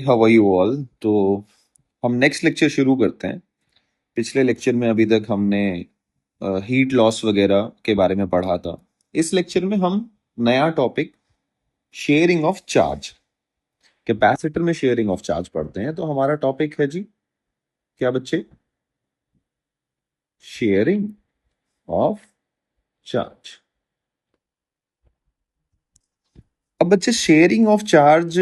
How are you all. तो हम next lecture शुरू करते हैं। पिछले लेक्चर में अभी तक हमने हीट लॉस वगैरह के बारे में पढ़ा था। इस लेक्चर में हम नया topic sharing of charge, capacitor में शेयरिंग ऑफ चार्ज पढ़ते हैं। तो हमारा टॉपिक है जी, क्या बच्चे? Sharing of charge. अब बच्चे शेयरिंग ऑफ चार्ज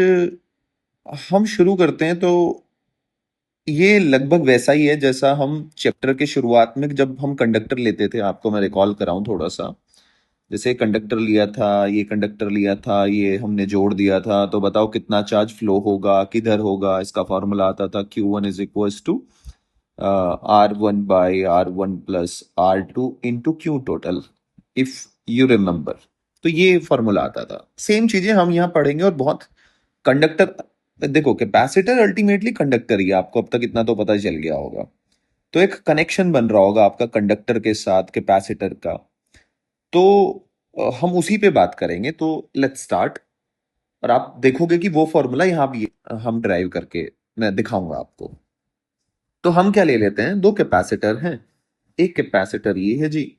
हम शुरू करते हैं तो ये लगभग वैसा ही है जैसा हम चैप्टर के शुरुआत में जब हम कंडक्टर लेते थे। आपको मैं रिकॉल कराऊं थोड़ा सा। जैसे कंडक्टर लिया था, ये कंडक्टर लिया था, ये हमने जोड़ दिया था, तो बताओ कितना चार्ज फ्लो होगा, किधर होगा। इसका फॉर्मूला आता था Q1 is equal to R1/R1 plus R2 into Q total, if you remember. तो ये फॉर्मूला आता था। सेम चीजें हम यहाँ पढ़ेंगे और बहुत कंडक्टर। देखो, कैपेसिटर अल्टीमेटली कंडक्टर ही है, आपको अब तक इतना तो पता चल गया होगा। तो एक कनेक्शन बन रहा होगा आपका कंडक्टर के साथ कैपेसिटर का। तो हम उसी पे बात करेंगे। तो लेट्स स्टार्ट। और आप देखोगे कि वो फॉर्मूला यहाँ भी हम ड्राइव करके मैं दिखाऊंगा आपको। तो हम क्या ले लेते हैं, दो कैपेसिटर हैं। एक कैपेसिटर ये है जी,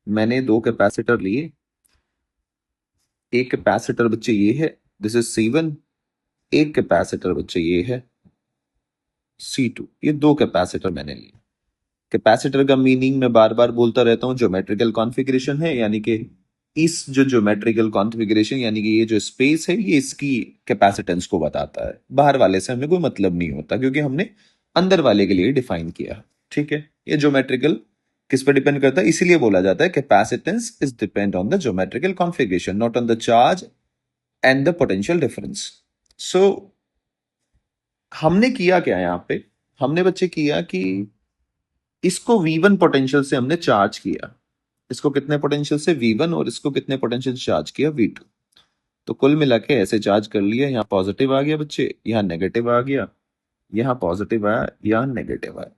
मैंने दो कैपेसिटर लिए। एक कैपेसिटर बच्चे ये है, दिस इज C1। एक कैपेसिटर बच्चे ये है C2। ये दो कैपेसिटर मैंने लिए। कैपेसिटर का मीनिंग मैं बार बार बोलता रहता हूँ, ज्योमेट्रिकल कॉन्फ़िगरेशन है। यानी कि इस जो ज्योमेट्रिकल कॉन्फ़िगरेशन, यानी कि ये जो स्पेस है, ये इसकी कैपेसिटेंस को बताता है। बाहर वाले से हमें कोई मतलब नहीं होता, क्योंकि हमने अंदर वाले के लिए डिफाइन किया। ठीक है, ये ज्योमेट्रिकल किस पर डिपेंड करता है, इसीलिए बोला जाता है capacitance is depend on the geometrical configuration, not on the charge and the potential difference. So हमने किया क्या यहाँ पे, हमने बच्चे किया कि इसको V1 पोटेंशियल से हमने चार्ज किया। इसको कितने पोटेंशियल से, V1, और इसको कितने पोटेंशियल से चार्ज किया, V2। तो कुल मिला के ऐसे चार्ज कर लिया। यहाँ पॉजिटिव आ गया बच्चे, यहाँ नेगेटिव आ गया, यहाँ पॉजिटिव आया, यहाँ नेगेटिव आया।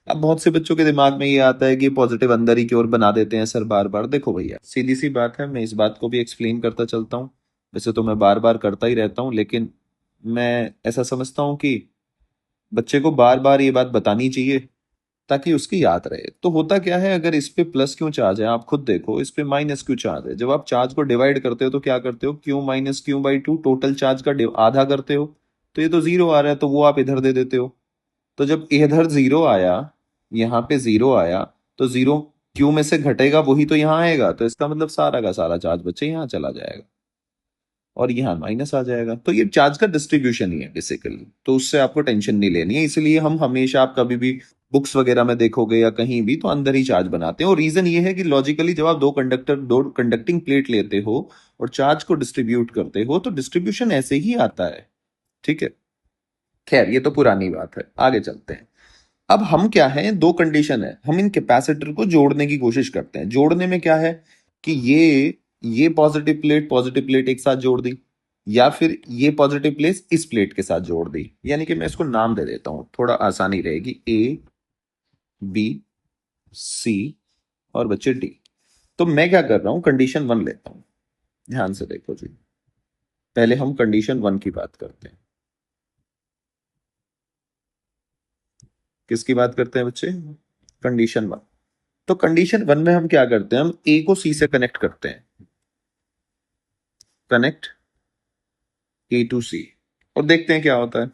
अब बहुत से बच्चों के दिमाग में ये आता है कि पॉजिटिव अंदर ही की ओर बना देते हैं सर बार बार। देखो भैया, सीधी सी बात है, मैं इस बात को भी एक्सप्लेन करता चलता हूँ। वैसे तो मैं बार बार करता ही रहता हूँ, लेकिन मैं ऐसा समझता हूँ कि बच्चे को बार बार ये बात बतानी चाहिए ताकि उसकी याद रहे। तो होता क्या है, अगर इस पे प्लस क्यों चार्ज है, आप खुद देखो, इस पे माइनस क्यों चार्ज है। जब आप चार्ज को डिवाइड करते हो तो क्या करते हो, Q-Q/2 टोटल चार्ज का आधा करते हो। तो ये तो जीरो आ रहा है, तो वो आप इधर दे देते हो। तो जब इधर जीरो आया, यहाँ पे जीरो आया, तो जीरो क्यू में से घटेगा, वही तो यहाँ आएगा। तो इसका मतलब सारा का सारा चार्ज बच्चे यहाँ चला जाएगा और यहाँ माइनस आ जाएगा। तो ये चार्ज का डिस्ट्रीब्यूशन ही है बेसिकली। तो उससे आपको टेंशन नहीं लेनी है। इसलिए हम हमेशा, आप कभी भी बुक्स वगैरह में देखोगे या कहीं भी, तो अंदर ही चार्ज बनाते हैं। और रीजन ये है कि लॉजिकली जब आप दो कंडक्टिंग प्लेट लेते हो और चार्ज को डिस्ट्रीब्यूट करते हो, तो डिस्ट्रीब्यूशन ऐसे ही आता है। ठीक है, खैर ये तो पुरानी बात है, आगे चलते हैं। अब हम क्या है, दो कंडीशन है, हम इन कैपेसिटर को जोड़ने की कोशिश करते हैं। जोड़ने में क्या है कि ये पॉजिटिव प्लेट एक साथ जोड़ दी, या फिर ये पॉजिटिव प्लेट इस प्लेट के साथ जोड़ दी। यानी कि मैं इसको नाम दे देता हूं, थोड़ा आसानी रहेगी, A, B, C और बच्चे D। तो मैं क्या कर रहा हूं, कंडीशन वन लेता हूं। ध्यान से देखो जी, पहले हम कंडीशन वन की बात करते हैं। किसकी बात करते हैं बच्चे, कंडीशन वन। तो कंडीशन वन में हम क्या करते हैं, हम ए को सी से कनेक्ट करते हैं। कनेक्ट A to C और देखते हैं क्या होता है।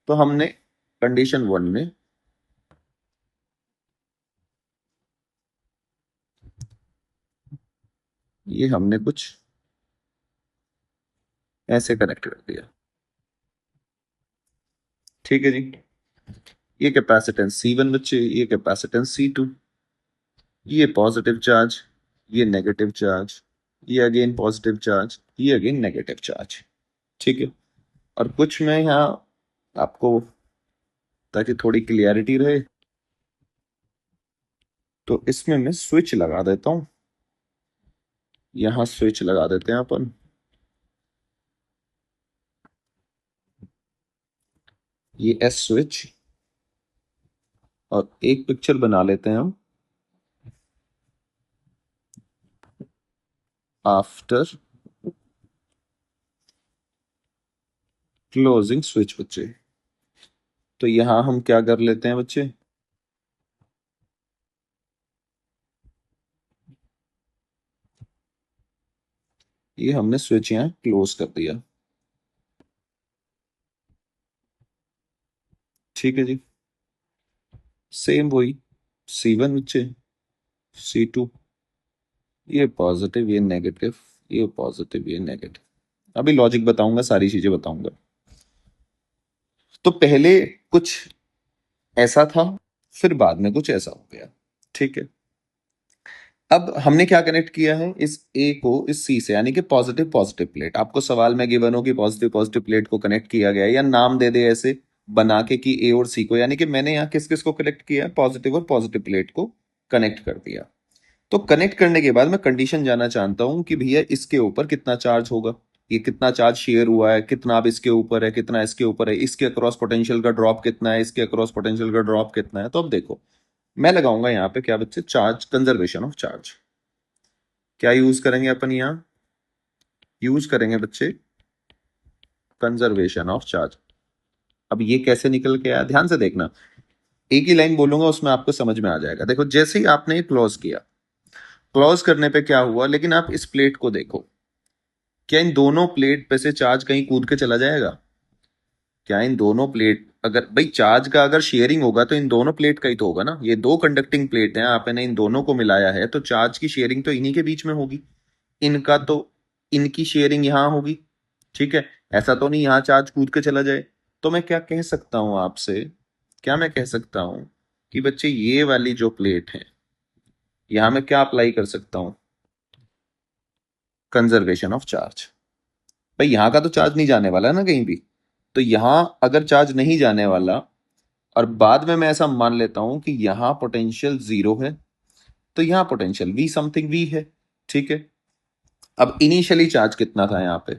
तो हमने कंडीशन वन में ये हमने कुछ ऐसे कनेक्ट कर दिया। ठीक है जी, ये कैपेसिटेंस C1 बच्चे, ये कैपेसिटेंस C2। ये पॉजिटिव चार्ज, ये नेगेटिव चार्ज, ये अगेन पॉजिटिव चार्ज, ये अगेन नेगेटिव चार्ज। ठीक है, और कुछ मैं यहाँ आपको, ताकि थोड़ी क्लियरिटी रहे, तो इसमें मैं स्विच लगा देता हूं। यहाँ स्विच लगा देते हैं अपन। ये S स्विच, और एक पिक्चर बना लेते हैं हम आफ्टर क्लोजिंग स्विच बच्चे। तो यहां हम क्या कर लेते हैं बच्चे, ये हमने स्विच यहां क्लोज कर दिया। ठीक है जी। सेम वही C1 बच्चे, C2, ये पॉजिटिव ये नेगेटिव, ये पॉजिटिव ये नेगेटिव। अभी लॉजिक बताऊंगा, सारी चीजें बताऊंगा। तो पहले कुछ ऐसा था, फिर बाद में कुछ ऐसा हो गया। ठीक है। अब हमने क्या कनेक्ट किया है, इस ए को इस सी से, यानी कि पॉजिटिव पॉजिटिव प्लेट। आपको सवाल में गिवन हो कि पॉजिटिव पॉजिटिव प्लेट को कनेक्ट किया गया है, या नाम दे दे ऐसे बना के कि ए और सी को, यानी कि मैंने यहाँ किस किस को कनेक्ट किया है, पॉजिटिव और पॉजिटिव प्लेट को कनेक्ट कर दिया। तो कनेक्ट करने के बाद मैं कंडीशन जानना चाहता हूं कि भैया इसके ऊपर कितना चार्ज होगा, ये कितना चार्ज शेयर हुआ है, कितना अब इसके ऊपर है, कितना इसके ऊपर है, इसके अक्रॉस पोटेंशियल का ड्रॉप कितना है, इसके अक्रॉस पोटेंशियल का ड्रॉप कितना है। तो अब देखो, मैं लगाऊंगा यहाँ पे क्या बच्चे, चार्ज कंजर्वेशन ऑफ चार्ज। क्या यूज करेंगे अपन यहाँ, यूज करेंगे बच्चे कंजर्वेशन ऑफ चार्ज। अब ये कैसे निकल के आया, ध्यान से देखना, एक ही लाइन बोलूंगा उसमें आपको समझ में आ जाएगा। देखो जैसे ही आपने ये क्लोज किया, क्लोज करने पे क्या हुआ, लेकिन आप इस प्लेट को देखो, क्या इन दोनों प्लेट पे से चार्ज कहीं कूद के चला जाएगा? क्या इन दोनों प्लेट, अगर भाई चार्ज का अगर शेयरिंग होगा तो इन दोनों प्लेट का ही तो होगा ना। ये दो कंडक्टिंग प्लेट हैं, आपने इन दोनों को मिलाया है, तो चार्ज की शेयरिंग तो इन्हीं के बीच में होगी। इनका तो, इनकी शेयरिंग यहां होगी। ठीक है। ऐसा तो नहीं यहां चार्ज कूद के चला जाए। तो मैं क्या कह सकता हूं आपसे, क्या मैं कह सकता हूं कि बच्चे ये वाली जो प्लेट है, यहां मैं क्या अप्लाई कर सकता हूं, कंजर्वेशन ऑफ चार्ज। भाई यहां का तो चार्ज नहीं जाने वाला है ना कहीं भी। तो यहां अगर चार्ज नहीं जाने वाला, और बाद में मैं ऐसा मान लेता हूं कि यहां पोटेंशियल 0 है, तो यहां पोटेंशियल V समथिंग V है। ठीक है। अब इनिशियली चार्ज कितना था यहां पे,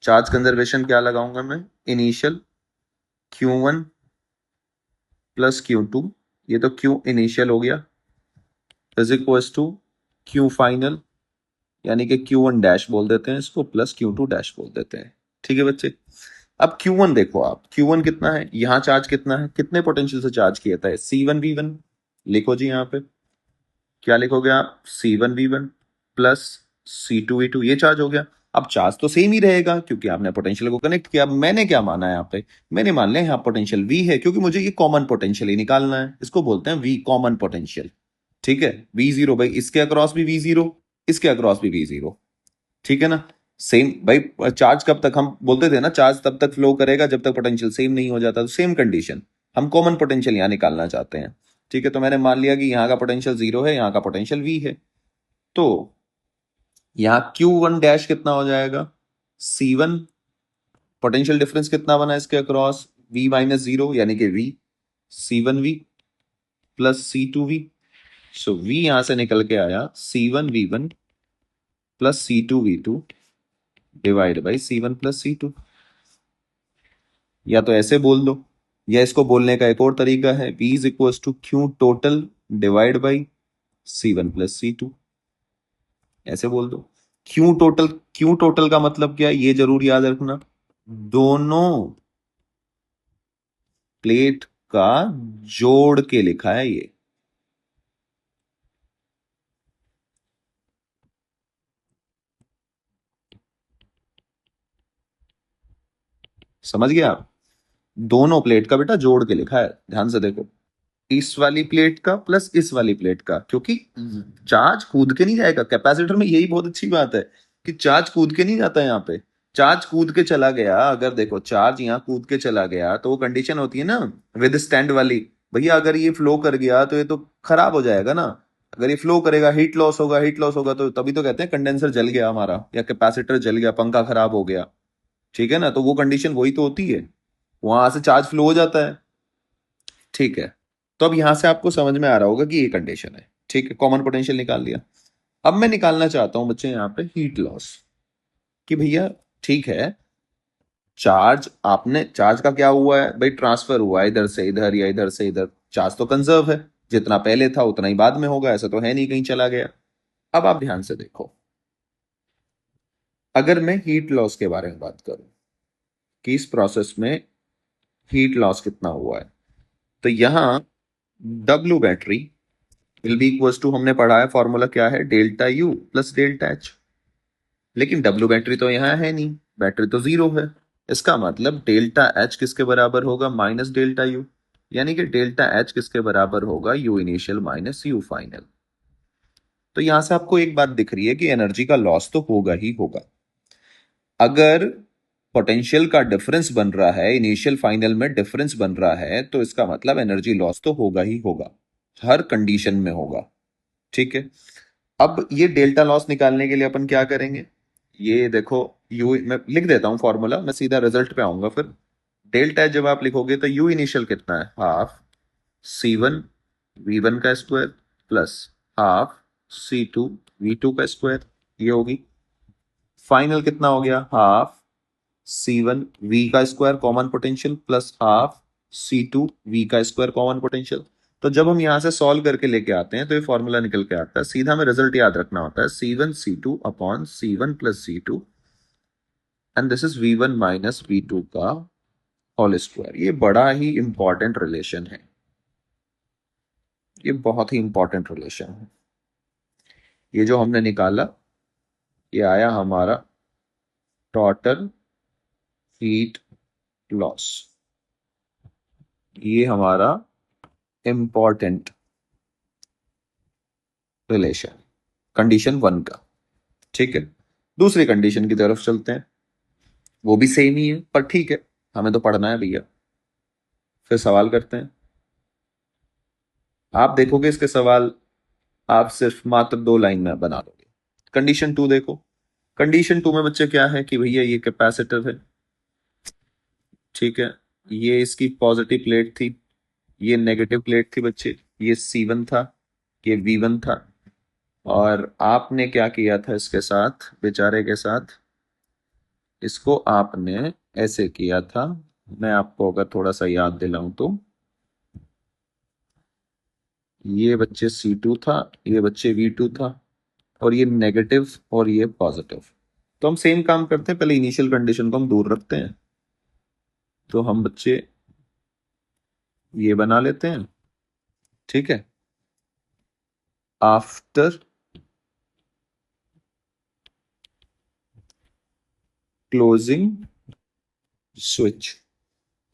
चार्ज कंजर्वेशन क्या लगाऊंगा मैं, इनिशियल Q1 प्लस Q2, ये तो Q इनिशियल हो गया, is equals to Q final, यानी कि Q1 डैश बोल देते हैं इसको, प्लस Q2 डैश बोल देते हैं। ठीक है बच्चे। अब Q1 देखो आप, Q1 कितना है, यहां चार्ज कितना है, कितने पोटेंशियल से चार्ज किया था, C1V1। लिखो जी यहाँ पे, क्या लिखोगे आप, C1V1 प्लस C2V2, ये चार्ज हो गया। अब चार्ज तो सेम ही रहेगा क्योंकि आपने पोटेंशियल को कनेक्ट किया। अब मैंने क्या माना है यहाँ पे, मैंने मान लिया यहाँ पोटेंशियल V है, क्योंकि मुझे ये कॉमन पोटेंशियल ही निकालना है, इसको बोलते हैं V कॉमन पोटेंशियल। ठीक है। V0 भाई, इसके अक्रॉस भी V0, इसके अक्रॉस भी V0। ठीक है ना। सेम भाई, चार्ज कब तक, हम बोलते थे ना चार्ज तब तक फ्लो करेगा जब तक पोटेंशियल सेम नहीं हो जाता। तो सेम कंडीशन, हम कॉमन पोटेंशियल यहां निकालना चाहते हैं। ठीक है। तो मैंने मान लिया कि यहां का पोटेंशियल 0 है, यहां का पोटेंशियल V है। तो यहां Q1 डैश कितना हो जाएगा, C1, पोटेंशियल डिफरेंस कितना बना इसके अक्रॉस, V-0, यानी कि V, C1V प्लस C2V। सो V यहां से निकल के आया C1V1 plus C2V2 divide by C1 plus C2। या तो ऐसे बोल दो, या इसको बोलने का एक और तरीका है, V is equal to Q total divide by C1 plus C2। ऐसे बोल दो। Q टोटल, Q टोटल का मतलब क्या है, ये जरूर याद रखना, दोनों प्लेट का जोड़ के लिखा है ये। समझ गया आप, दोनों प्लेट का बेटा जोड़ के लिखा है, ध्यान से देखो, इस वाली प्लेट का प्लस इस वाली प्लेट का, क्योंकि चार्ज कूद के नहीं जाएगा कैपेसिटर में, यही बहुत अच्छी बात है कि चार्ज कूद के नहीं जाता यहाँ पे। चार्ज कूद के चला गया, अगर देखो चार्ज यहाँ कूद के चला गया तो वो कंडीशन होती है ना विद स्टैंड वाली, भैया अगर ये फ्लो कर गया तो ये तो खराब हो जाएगा ना। अगर ये फ्लो करेगा हीट लॉस होगा, हीट लॉस होगा, तो तभी तो कहते हैं कंडेंसर जल गया हमारा, या कैपेसिटर जल गया, पंखा खराब हो गया। ठीक है ना। तो वो कंडीशन वही तो होती है, वहां से चार्ज फ्लो हो जाता है। ठीक है। तो अब यहां से आपको समझ में आ रहा होगा कि ये कंडीशन है। ठीक है, कॉमन पोटेंशियल निकाल लिया। अब मैं निकालना चाहता हूं बच्चे यहाँ पे हीट लॉस, कि भैया ठीक है, चार्ज आपने, चार्ज का क्या हुआ है भाई, ट्रांसफर हुआ है इधर से इधर या इधर से इधर, चार्ज तो कंजर्व है, जितना पहले था उतना ही बाद में होगा, ऐसा तो है नहीं कहीं चला गया। अब आप ध्यान से देखो, अगर मैं हीट लॉस के बारे में बात करूं, कि इस प्रोसेस में हीट लॉस कितना हुआ है। तो यहां W battery will be equal to, हमने पढ़ा है फॉर्मूला क्या है, delta U plus delta H. लेकिन डब्ल्यू बैटरी तो यहां है नहीं, बैटरी तो जीरो है। इसका मतलब डेल्टा एच किसके बराबर होगा, माइनस डेल्टा यू। यानी कि डेल्टा एच किसके बराबर होगा, you initial minus you final. तो यहां से आपको एक बात दिख रही है कि एनर्जी का लॉस तो होगा ही होगा। अगर पोटेंशियल का डिफरेंस बन रहा है, इनिशियल फाइनल में डिफरेंस बन रहा है, तो इसका मतलब एनर्जी लॉस तो होगा ही होगा, हर कंडीशन में होगा। ठीक है। अब ये डेल्टा लॉस निकालने के लिए अपन क्या करेंगे, ये देखो, यू मैं लिख देता हूं फॉर्मूला, मैं सीधा रिजल्ट पे आऊंगा फिर। डेल्टा जब आप लिखोगे तो यू इनिशियल कितना है, हाफ C1 V1 का square plus half C2 V2 का स्क्वायर, ये होगी। फाइनल कितना हो गया, हाफ C1 V का square common potential plus half C2 V का स्क्वायर कॉमन पोटेंशियल। तो जब हम यहां से सॉल्व करके लेके आते हैं तो ये फॉर्मूला निकल के आता है, सीधा में रिजल्ट याद रखना होता है, C1 C2 upon C1 plus C2 and this is V1 minus V2 का होल स्क्वायर। ये बड़ा ही इंपॉर्टेंट रिलेशन है, ये बहुत ही इंपॉर्टेंट रिलेशन है। ये जो हमने निकाला, ये आया हमारा टोटल हीट लॉस, ये हमारा इंपॉर्टेंट रिलेशन कंडीशन 1 का। ठीक है, दूसरी कंडीशन की तरफ चलते हैं, वो भी सेम ही है, पर ठीक है, हमें तो पढ़ना है भैया। फिर सवाल करते हैं। आप देखोगे इसके सवाल, आप सिर्फ मात्र 2 लाइन में बना लोगे। कंडीशन 2 देखो। कंडीशन 2 में बच्चे क्या है कि भैया ये कैपेसिटर है, ठीक है, ये इसकी पॉजिटिव प्लेट थी, ये नेगेटिव प्लेट थी बच्चे, ये C1 था, ये V1 था। और आपने क्या किया था इसके साथ, बेचारे के साथ, इसको आपने ऐसे किया था। मैं आपको अगर थोड़ा सा याद दिलाऊं तो, ये बच्चे C2 था, ये बच्चे V2 था, और ये नेगेटिव और ये पॉजिटिव। तो हम सेम काम करते हैं, पहले इनिशियल कंडीशन को हम दूर रखते हैं। तो हम बच्चे ये बना लेते हैं, ठीक है, आफ्टर क्लोजिंग स्विच।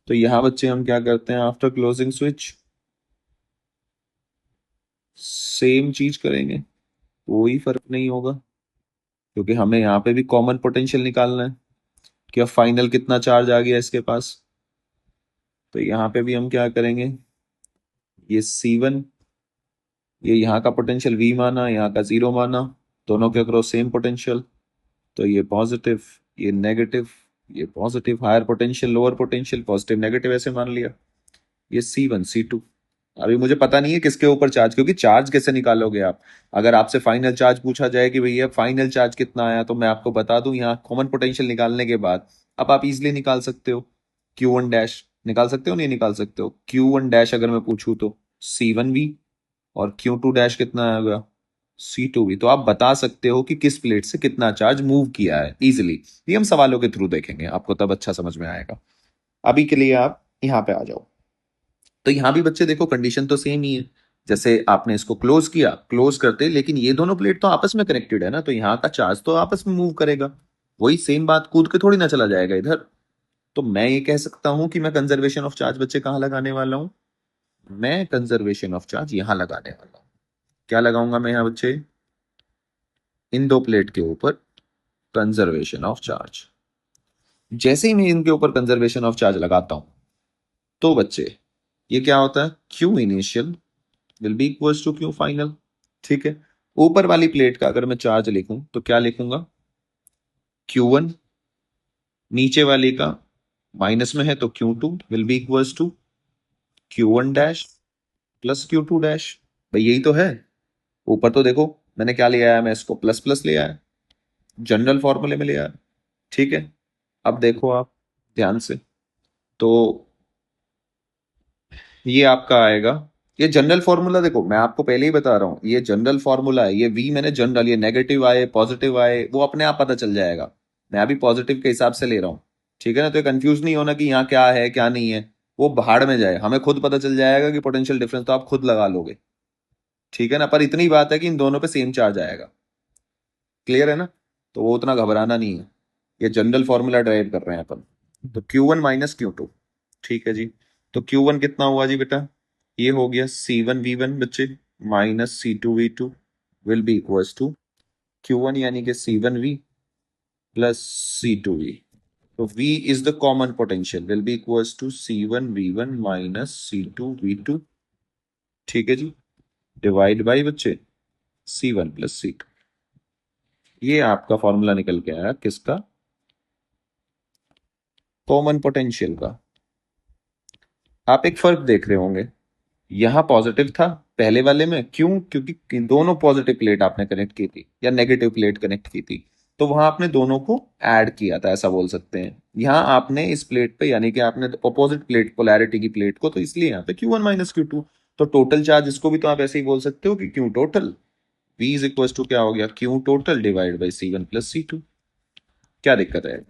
तो यहां बच्चे हम क्या करते हैं, आफ्टर क्लोजिंग स्विच सेम चीज करेंगे, कोई फर्क नहीं होगा, क्योंकि हमें यहाँ पे भी कॉमन पोटेंशियल निकालना है कि अब फाइनल कितना चार्ज आ गया इसके पास। तो यहाँ पे भी हम क्या करेंगे, ये C1, ये यहाँ का पोटेंशियल V माना, यहाँ का 0 माना, दोनों के अक्रॉस सेम पोटेंशियल। तो ये पॉजिटिव, ये नेगेटिव, ये positive, higher potential lower potential, positive negative ऐसे मान लिया। ये C1 C2। अभी मुझे पता नहीं है किसके ऊपर चार्ज, क्योंकि चार्ज कैसे निकालोगे आप, अगर आपसे फाइनल चार्ज पूछा जाए कि भैया फाइनल चार्ज कितना आया, तो मैं आपको बता दूं, यहाँ कॉमन पोटेंशियल निकालने के बाद अब आप इजिली निकाल सकते हो, Q1 डैश निकाल सकते हो, नहीं निकाल सकते हो, Q1 डैश अगर मैं पूछूं तो C1V, और Q2 डैश कितना आएगा, C2V। तो आप बता सकते हो कि किस प्लेट से कितना चार्ज मूव किया है इजिली। ये हम सवालों के थ्रू देखेंगे, आपको तब अच्छा समझ में आएगा। अभी के लिए आप यहाँ पे आ जाओ। तो यहां भी बच्चे देखो, कंडीशन तो सेम ही है, जैसे आपने इसको क्लोज किया, क्लोज करते, लेकिन ये दोनों प्लेट तो आपस में कनेक्टेड है ना, तो यहाँ का चार्ज तो आपस में मूव करेगा, वही सेम बात कूद के थोड़ी ना चला जाएगा इधर। तो मैं ये कह सकता हूं कि मैं कंजर्वेशन ऑफ चार्ज बच्चे कहाँ लगाने वाला हूं, मैं कंजर्वेशन ऑफ चार्ज यहां लगाने वाला हूं। क्या लगाऊंगा मैं यहाँ बच्चे, इन दो प्लेट के ऊपर कंजर्वेशन ऑफ चार्ज। जैसे ही मैं इनके ऊपर कंजर्वेशन ऑफ चार्ज लगाता हूं, तो बच्चे ये क्या होता है, Q initial will be equals to Q final. ठीक है, ऊपर वाली प्लेट का अगर मैं चार्ज लिखूं तो क्या लिखूंगा, Q1, नीचे वाली का माइनस में है तो Q2 will be equals to Q1 dash plus Q2 dash. भाई यही तो है, ऊपर तो देखो मैंने क्या लिया है, मैं इसको प्लस प्लस लिया है, जनरल फॉर्मूले में लिया है। ठीक है, अब देखो आप ध्यान से, तो ये आपका आएगा, ये जनरल फॉर्मूला देखो, मैं आपको पहले ही बता रहा हूं, ये जनरल फॉर्मूला है, ये V मैंने जनरल, ये नेगेटिव आए पॉजिटिव आए वो अपने आप पता चल जाएगा, मैं अभी पॉजिटिव के हिसाब से ले रहा हूं। ठीक है ना। तो कंफ्यूज नहीं होना कि यहाँ क्या है क्या नहीं है, वो भाड़ में जाए, हमें खुद पता चल जाएगा कि पोटेंशियल डिफरेंस तो आप खुद लगा लोगे। ठीक है ना। पर इतनी बात है कि इन दोनों पे सेम चार्ज आएगा। क्लियर है ना। तो वो उतना घबराना नहीं है, ये जनरल फॉर्मूला ड्राइव कर रहे हैं अपन। तो Q1 माइनस Q2। ठीक है जी। तो Q1 कितना हुआ जी बेटा, ये हो गया C1V1 बच्चे, minus C2V2 will be equals to Q1 यानी कि C1V प्लस C2V। तो V is the common potential, will be equals to C1V1 minus C2V2। ठीक है जी। डिवाइड बाई बच्चे C1 प्लस C2। ये आपका फॉर्मूला निकल के आया किसका, कॉमन पोटेंशियल का। आप एक फर्क देख रहे होंगे, यहां पॉजिटिव था पहले वाले में, क्यों, क्योंकि दोनों पॉजिटिव प्लेट आपने कनेक्ट की थी या नेगेटिव प्लेट कनेक्ट की थी, तो वहां आपने दोनों को ऐड किया था, ऐसा बोल सकते हैं। यहां आपने इस प्लेट पे यानी कि आपने अपोजिट प्लेट, पोलैरिटी की प्लेट को, तो इसलिए यहाँ पे Q1 माइनस Q2। तो टोटल चार्ज इसको भी तो आप ऐसे ही बोल सकते हो कि Q total, V is equal to क्या हो गया, Q total divide by C1 plus C2। क्या दिक्कत है।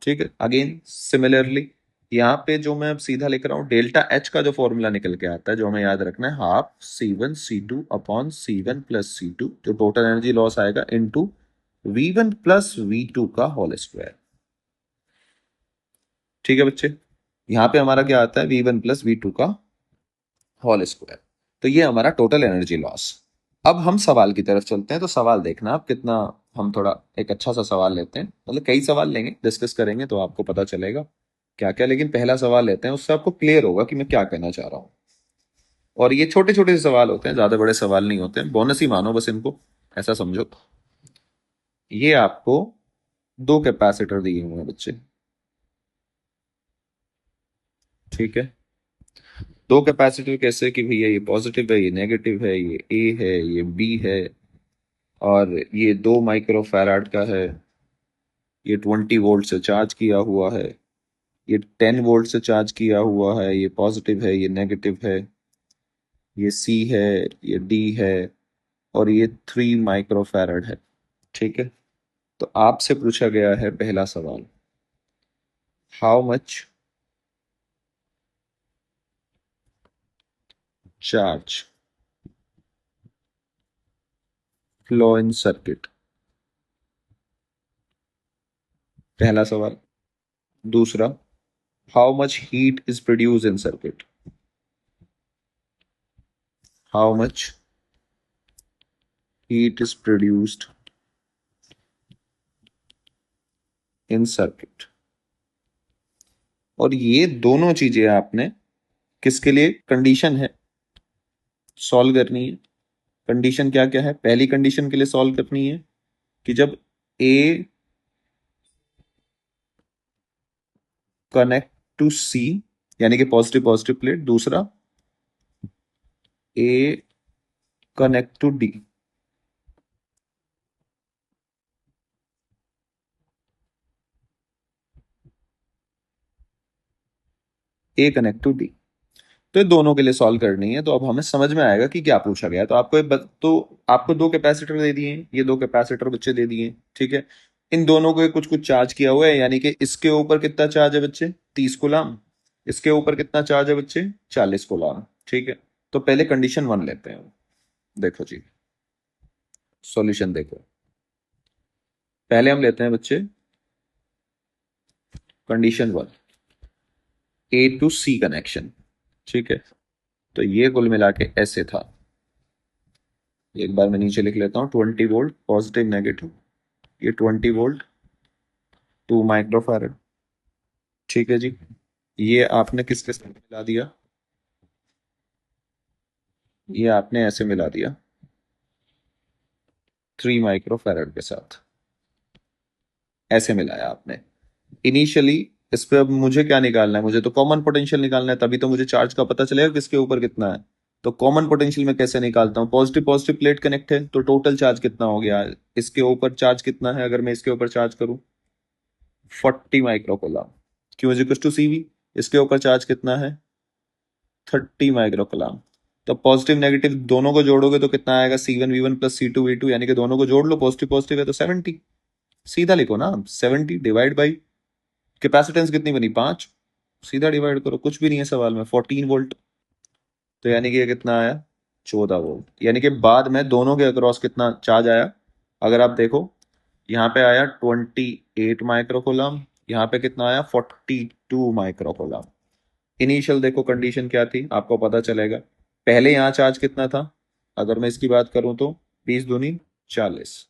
ठीक है। अगेन सिमिलरली यहाँ पे जो मैं अब सीधा लिख रहा हूँ, डेल्टा एच का जो फॉर्मूला निकल के आता है, जो हमें याद रखना है, half C1 C2 upon C1 plus C2, जो टोटल एनर्जी लॉस आएगा इनटू V1 प्लस V2 का होल स्क्वायर। ठीक है बच्चे। यहाँ पे हमारा क्या आता है, V1 प्लस V2 का होल स्क्वायर। तो ये हमारा टोटल एनर्जी लॉस। अब हम सवाल की तरफ चलते हैं। तो सवाल देखना आप कितना, हम थोड़ा एक अच्छा सा सवाल लेते हैं, मतलब कई सवाल लेंगे, डिस्कस करेंगे तो आपको पता चलेगा क्या क्या। लेकिन पहला सवाल लेते हैं, उससे आपको क्लियर होगा कि मैं क्या कहना चाह रहा हूँ। और ये छोटे छोटे से सवाल होते हैं, ज्यादा बड़े सवाल नहीं होते हैं, बोनस ही मानो बस इनको, ऐसा समझो। ये आपको दो कैपेसिटर दिए हुए हैं बच्चे। ठीक है। दो कैपेसिटर कैसे कि भैया ये पॉजिटिव है, ये नेगेटिव है, ये ए है, ये बी है, और ये 2 माइक्रो फैराड का है, ये 20 वोल्ट से चार्ज किया हुआ है, ये 10 वोल्ट से चार्ज किया हुआ है, ये पॉजिटिव है, ये नेगेटिव है, ये सी है, ये डी है, और ये 3 माइक्रो फैराड है। ठीक है। तो आपसे पूछा गया है पहला सवाल, how much charge flow in circuit. पहला सवाल। दूसरा, how much heat is produce in circuit. How much heat is produced in circuit. और ये दोनों चीजें आपने किसके लिए कंडीशन है, सॉल्व करनी है। कंडीशन क्या क्या है, पहली कंडीशन के लिए सॉल्व करनी है कि जब ए कनेक्ट टू सी, यानी कि पॉजिटिव पॉजिटिव प्लेट, दूसरा A connect to D. A connect to D. तो ये दोनों के लिए सॉल्व करनी है। तो अब हमें समझ में आएगा कि क्या पूछा गया। तो तो आपको दो कैपेसिटर दे दिए हैं, ये दो कैपेसिटर बच्चे दे दिए हैं। ठीक है। इन दोनों को कुछ कुछ चार्ज किया हुआ है, यानी कि इसके ऊपर कितना चार्ज है बच्चे, 30 कूलाम। इसके ऊपर कितना चार्ज है बच्चे, 40 कूलाम। ठीक है। तो पहले कंडीशन 1 लेते हैं। देखो जी, सॉल्यूशन देखो। पहले हम लेते हैं बच्चे condition 1, A to C connection. ठीक है। तो ये कुल मिला के ऐसे था, एक बार मैं नीचे लिख लेता हूँ, 20 वोल्ट पॉजिटिव नेगेटिव, ये 20 वोल्ट, 2 माइक्रोफैरड। ठीक है जी। ये आपने किसके साथ मिला दिया, ये आपने ऐसे मिला दिया 3 माइक्रोफैरड के साथ, ऐसे मिलाया आपने इनिशियली। इस पे अब मुझे क्या निकालना है, मुझे तो कॉमन पोटेंशियल निकालना है, तभी तो मुझे चार्ज का पता चलेगा किसके ऊपर कितना है। तो कॉमन पोटेंशियल में कैसे निकालता हूँ, पॉजिटिव पॉजिटिव प्लेट कनेक्ट है, तो टोटल चार्ज कितना हो गया, इसके ऊपर चार्ज कितना है, अगर मैं इसके ऊपर चार्ज करूं 40 micro coulomb, Q is equal to CV. इसके ऊपर चार्ज कितना है, 30 माइक्रो कूलम। तो पॉजिटिव नेगेटिव दोनों को जोड़ोगे तो कितना आएगा, C1V1 प्लस C2V2, यानी कि दोनों को जोड़ लो, पॉजिटिव पॉजिटिव है तो 70। सीधा लिखो ना, 70 डिवाइड बाई कैपेसिटेंस कितनी बनी 5, सीधा डिवाइड करो, कुछ भी नहीं है सवाल में, 14 वोल्ट। तो यानी कि ये कितना आया 14 वोल्ट। यानी कि बाद में दोनों के अक्रॉस कितना चार्ज आया, अगर आप देखो यहाँ पे आया 28 माइक्रोकोलम, यहाँ पे कितना आया 42 माइक्रोकोलम। इनिशियल देखो कंडीशन क्या थी आपको पता चलेगा। पहले यहाँ चार्ज कितना था, अगर मैं इसकी बात करूं तो 20 दूनी 40,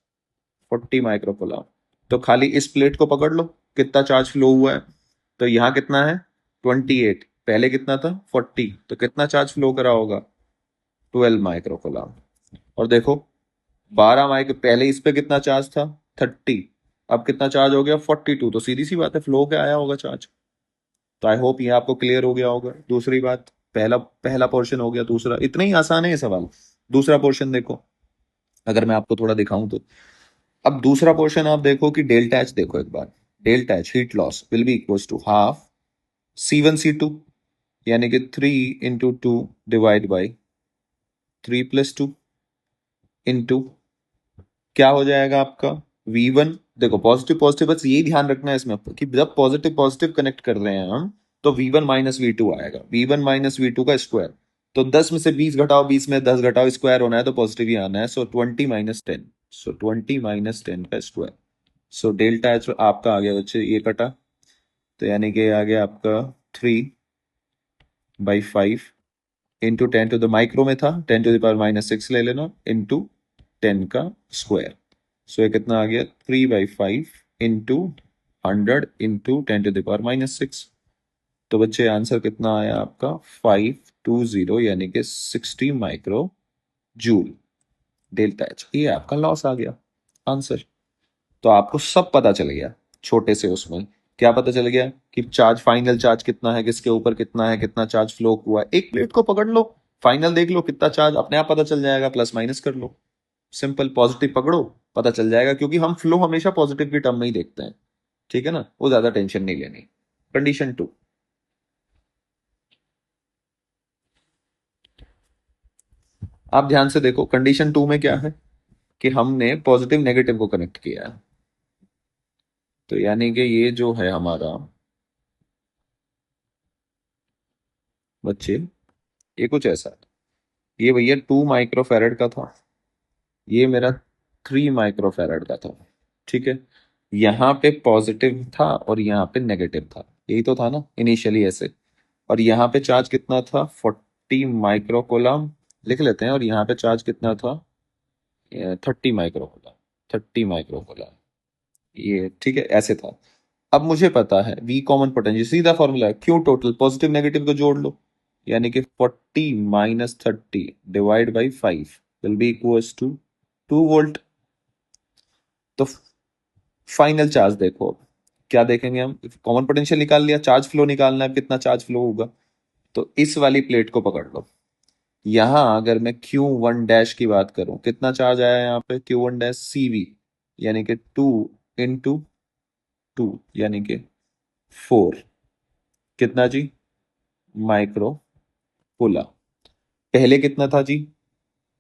40 माइक्रोकोलम। तो खाली इस प्लेट को पकड़ लो, कितना चार्ज फ्लो हुआ है। तो यहाँ कितना है 28, पहले कितना था 40, तो कितना चार्ज फ्लो करा होगा 12 माइक्रोकोलम। और देखो 12 माइक्रो, पहले इस पे कितना चार्ज था 30, अब कितना चार्ज हो गया 42, तो सीधी सी बात है फ्लो के आया होगा चार्ज। तो आई होप ये आपको क्लियर हो गया होगा। दूसरी बात, पहला पहला पोर्शन हो गया, दूसरा इतना ही आसान है ये सवाल। दूसरा पोर्शन देखो, अगर मैं आपको थोड़ा दिखाऊं तो, अब दूसरा पोर्शन आप देखो कि डेल्टा एच देखो एक बार। Delta H heat loss will be equal to half C1 C2, यानी कि 3 × 2 डिवाइड बाई 3 + 2 इंटू क्या हो जाएगा आपका V1। देखो पॉजिटिव पॉजिटिव, बस यही ध्यान रखना है इसमें कि जब पॉजिटिव पॉजिटिव कनेक्ट कर रहे हैं हम, तो V1 - V2 आएगा, V1 - V2 का स्क्वायर। तो 10 में से 20 घटाओ, 20 में 10 घटाओ, स्क्वायर होना है तो पॉजिटिव ही आना है। सो 20 - 10, सो 20 - 10 का स्क्वायर। सो डेल्टा एच आपका आ गया बच्चे, ये कटा, तो यानी कि आ गया आपका 3/5 इंटू 10 टू द माइक्रो में था, 10⁻⁻6 ले लेना, इंटू 10 का स्क्वायर। सो ये कितना आ गया 3/5 इंटू 100 इंटू 10⁻⁻6। तो बच्चे आंसर कितना आया आपका 520, यानी कि 60 माइक्रो जूल डेल्टा एच। ये आपका लॉस आ गया आंसर। तो आपको सब पता चल गया छोटे से उसमें। क्या पता चल गया कि चार्ज, फाइनल चार्ज कितना है, किसके ऊपर कितना है, कितना चार्ज फ्लो हुआ है। एक प्लेट को पकड़ लो, फाइनल देख लो कितना चार्ज, अपने आप पता चल जाएगा, प्लस माइनस कर लो। सिंपल, पॉजिटिव पकड़ो पता चल जाएगा, क्योंकि हम फ्लो हमेशा पॉजिटिव की टर्म में ही देखते हैं। ठीक है ना, वो ज्यादा टेंशन नहीं लेनी। कंडीशन 2, आप ध्यान से देखो, कंडीशन 2 में क्या है कि हमने पॉजिटिव नेगेटिव को कनेक्ट किया है। तो यानी कि ये जो है हमारा बच्चे, ये कुछ ऐसा है, ये भैया 2 माइक्रोफेरेड का था, ये मेरा 3 माइक्रोफेरेड का था। ठीक है, यहाँ पे पॉजिटिव था और यहाँ पे नेगेटिव था, यही तो था ना इनिशियली ऐसे। और यहाँ पे चार्ज कितना था 40 माइक्रोकोलम लिख लेते हैं, और यहाँ पे चार्ज कितना था 30 माइक्रोकोलम, 30 माइक्रोकोलम। ये ठीक है, ऐसे था। अब मुझे पता है V कॉमन पोटेंशियल, सीधा फॉर्मूला है, क्यू टोटल पॉजिटिव नेगेटिव को जोड़ लो, यानी कि 40 - 30 divide by 5 will be equals to 2 volt. तो फाइनल चार्ज देखो, क्या देखेंगे हम, कॉमन पोटेंशियल निकाल लिया, चार्ज फ्लो निकालना है, कितना चार्ज फ्लो होगा। तो इस वाली प्लेट को पकड़ लो, यहां अगर मैं Q1 डैश की बात करूं, कितना चार्ज आया यहाँ पे Q1 डैश CV, यानी कि 2 × 2 यानी कि 4, कितना जी माइक्रो कोला। पहले कितना था जी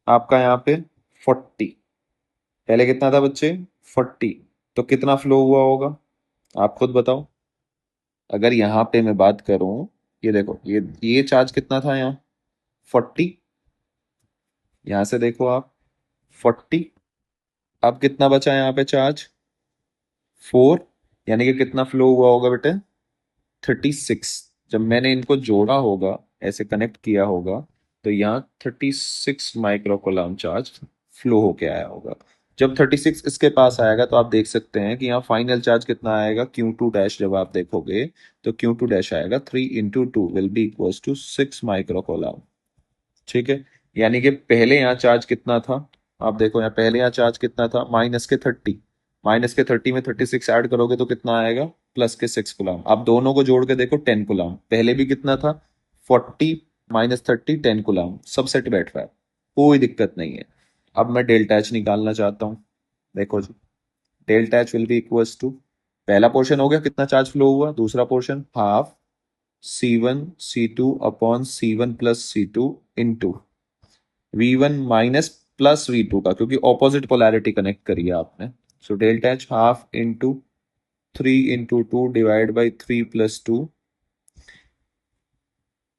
आपका यहाँ पे 40, पहले कितना था बच्चे 40, तो कितना फ्लो हुआ होगा आप खुद बताओ। अगर यहाँ पे मैं बात करूं, ये देखो, ये चार्ज कितना था यहाँ 40, यहाँ से देखो आप 40, अब कितना बचा यहाँ पे चार्ज 4, यानी कि कितना फ्लो हुआ होगा बेटे 36। जब मैंने इनको जोड़ा होगा, ऐसे कनेक्ट किया होगा, तो यहाँ 36 माइक्रोकोलम चार्ज फ्लो होके आया होगा। जब 36 इसके पास आएगा, तो आप देख सकते हैं कि यहाँ फाइनल चार्ज कितना आएगा Q2 डैश, जब आप देखोगे तो Q2 डैश आएगा 3 × 2 will be equals to 6 microcoulomb. ठीक है, यानी कि पहले यहाँ चार्ज कितना था, आप देखो यहाँ पहले यहाँ चार्ज कितना था -30, -30 में 36 ऐड करोगे तो कितना आएगा +6 कुलम। आप दोनों को जोड़ के देखो 10 कुलम, पहले भी कितना था 40 -30 10 कुलम, सब सेट बैठ रहा है, कोई दिक्कत नहीं है। अब मैं डेल्टा एच निकालना चाहता हूँ, देखो जी, delta H will be equals to, पहला पोर्शन हो गया कितना चार्ज फ्लो हुआ, दूसरा portion half C1 C2 upon C1 + C2 into V1 minus plus V2 का, क्योंकि ऑपोजिट पोलैरिटी कनेक्ट करी है आपने। So delta H half into 3 into 2 divided by 3 plus 2,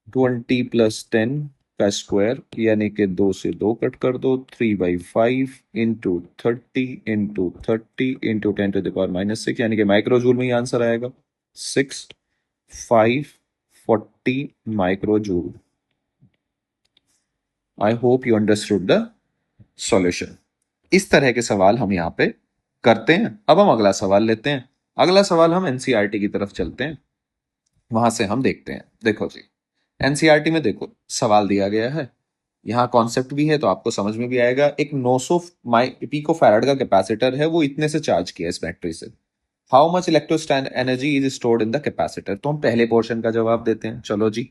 20 plus 10 का स्क्वायर, यानी कि 2 से 2 कट कर दो, 3/5 इंटू 30 इंटू 10⁻⁻6, यानी कि माइक्रोजूल में ही आंसर आएगा 6540 माइक्रोजूल। I hope you understood the solution. इस तरह के सवाल हम यहाँ पे करते हैं। अब हम अगला सवाल लेते हैं। अगला सवाल हम एनसीईआरटी की तरफ चलते हैं, वहां से हम देखते हैं। देखो जी, एनसीईआरटी में देखो सवाल दिया गया है, यहाँ कॉन्सेप्ट भी है तो आपको समझ में भी आएगा। एक 900 पिको फैराड का कैपेसिटर है, वो इतने से चार्ज किया इस बैटरी से। How much electrostatic energy is stored in the capacitor. तो हम पहले पोर्शन का जवाब देते हैं। चलो जी,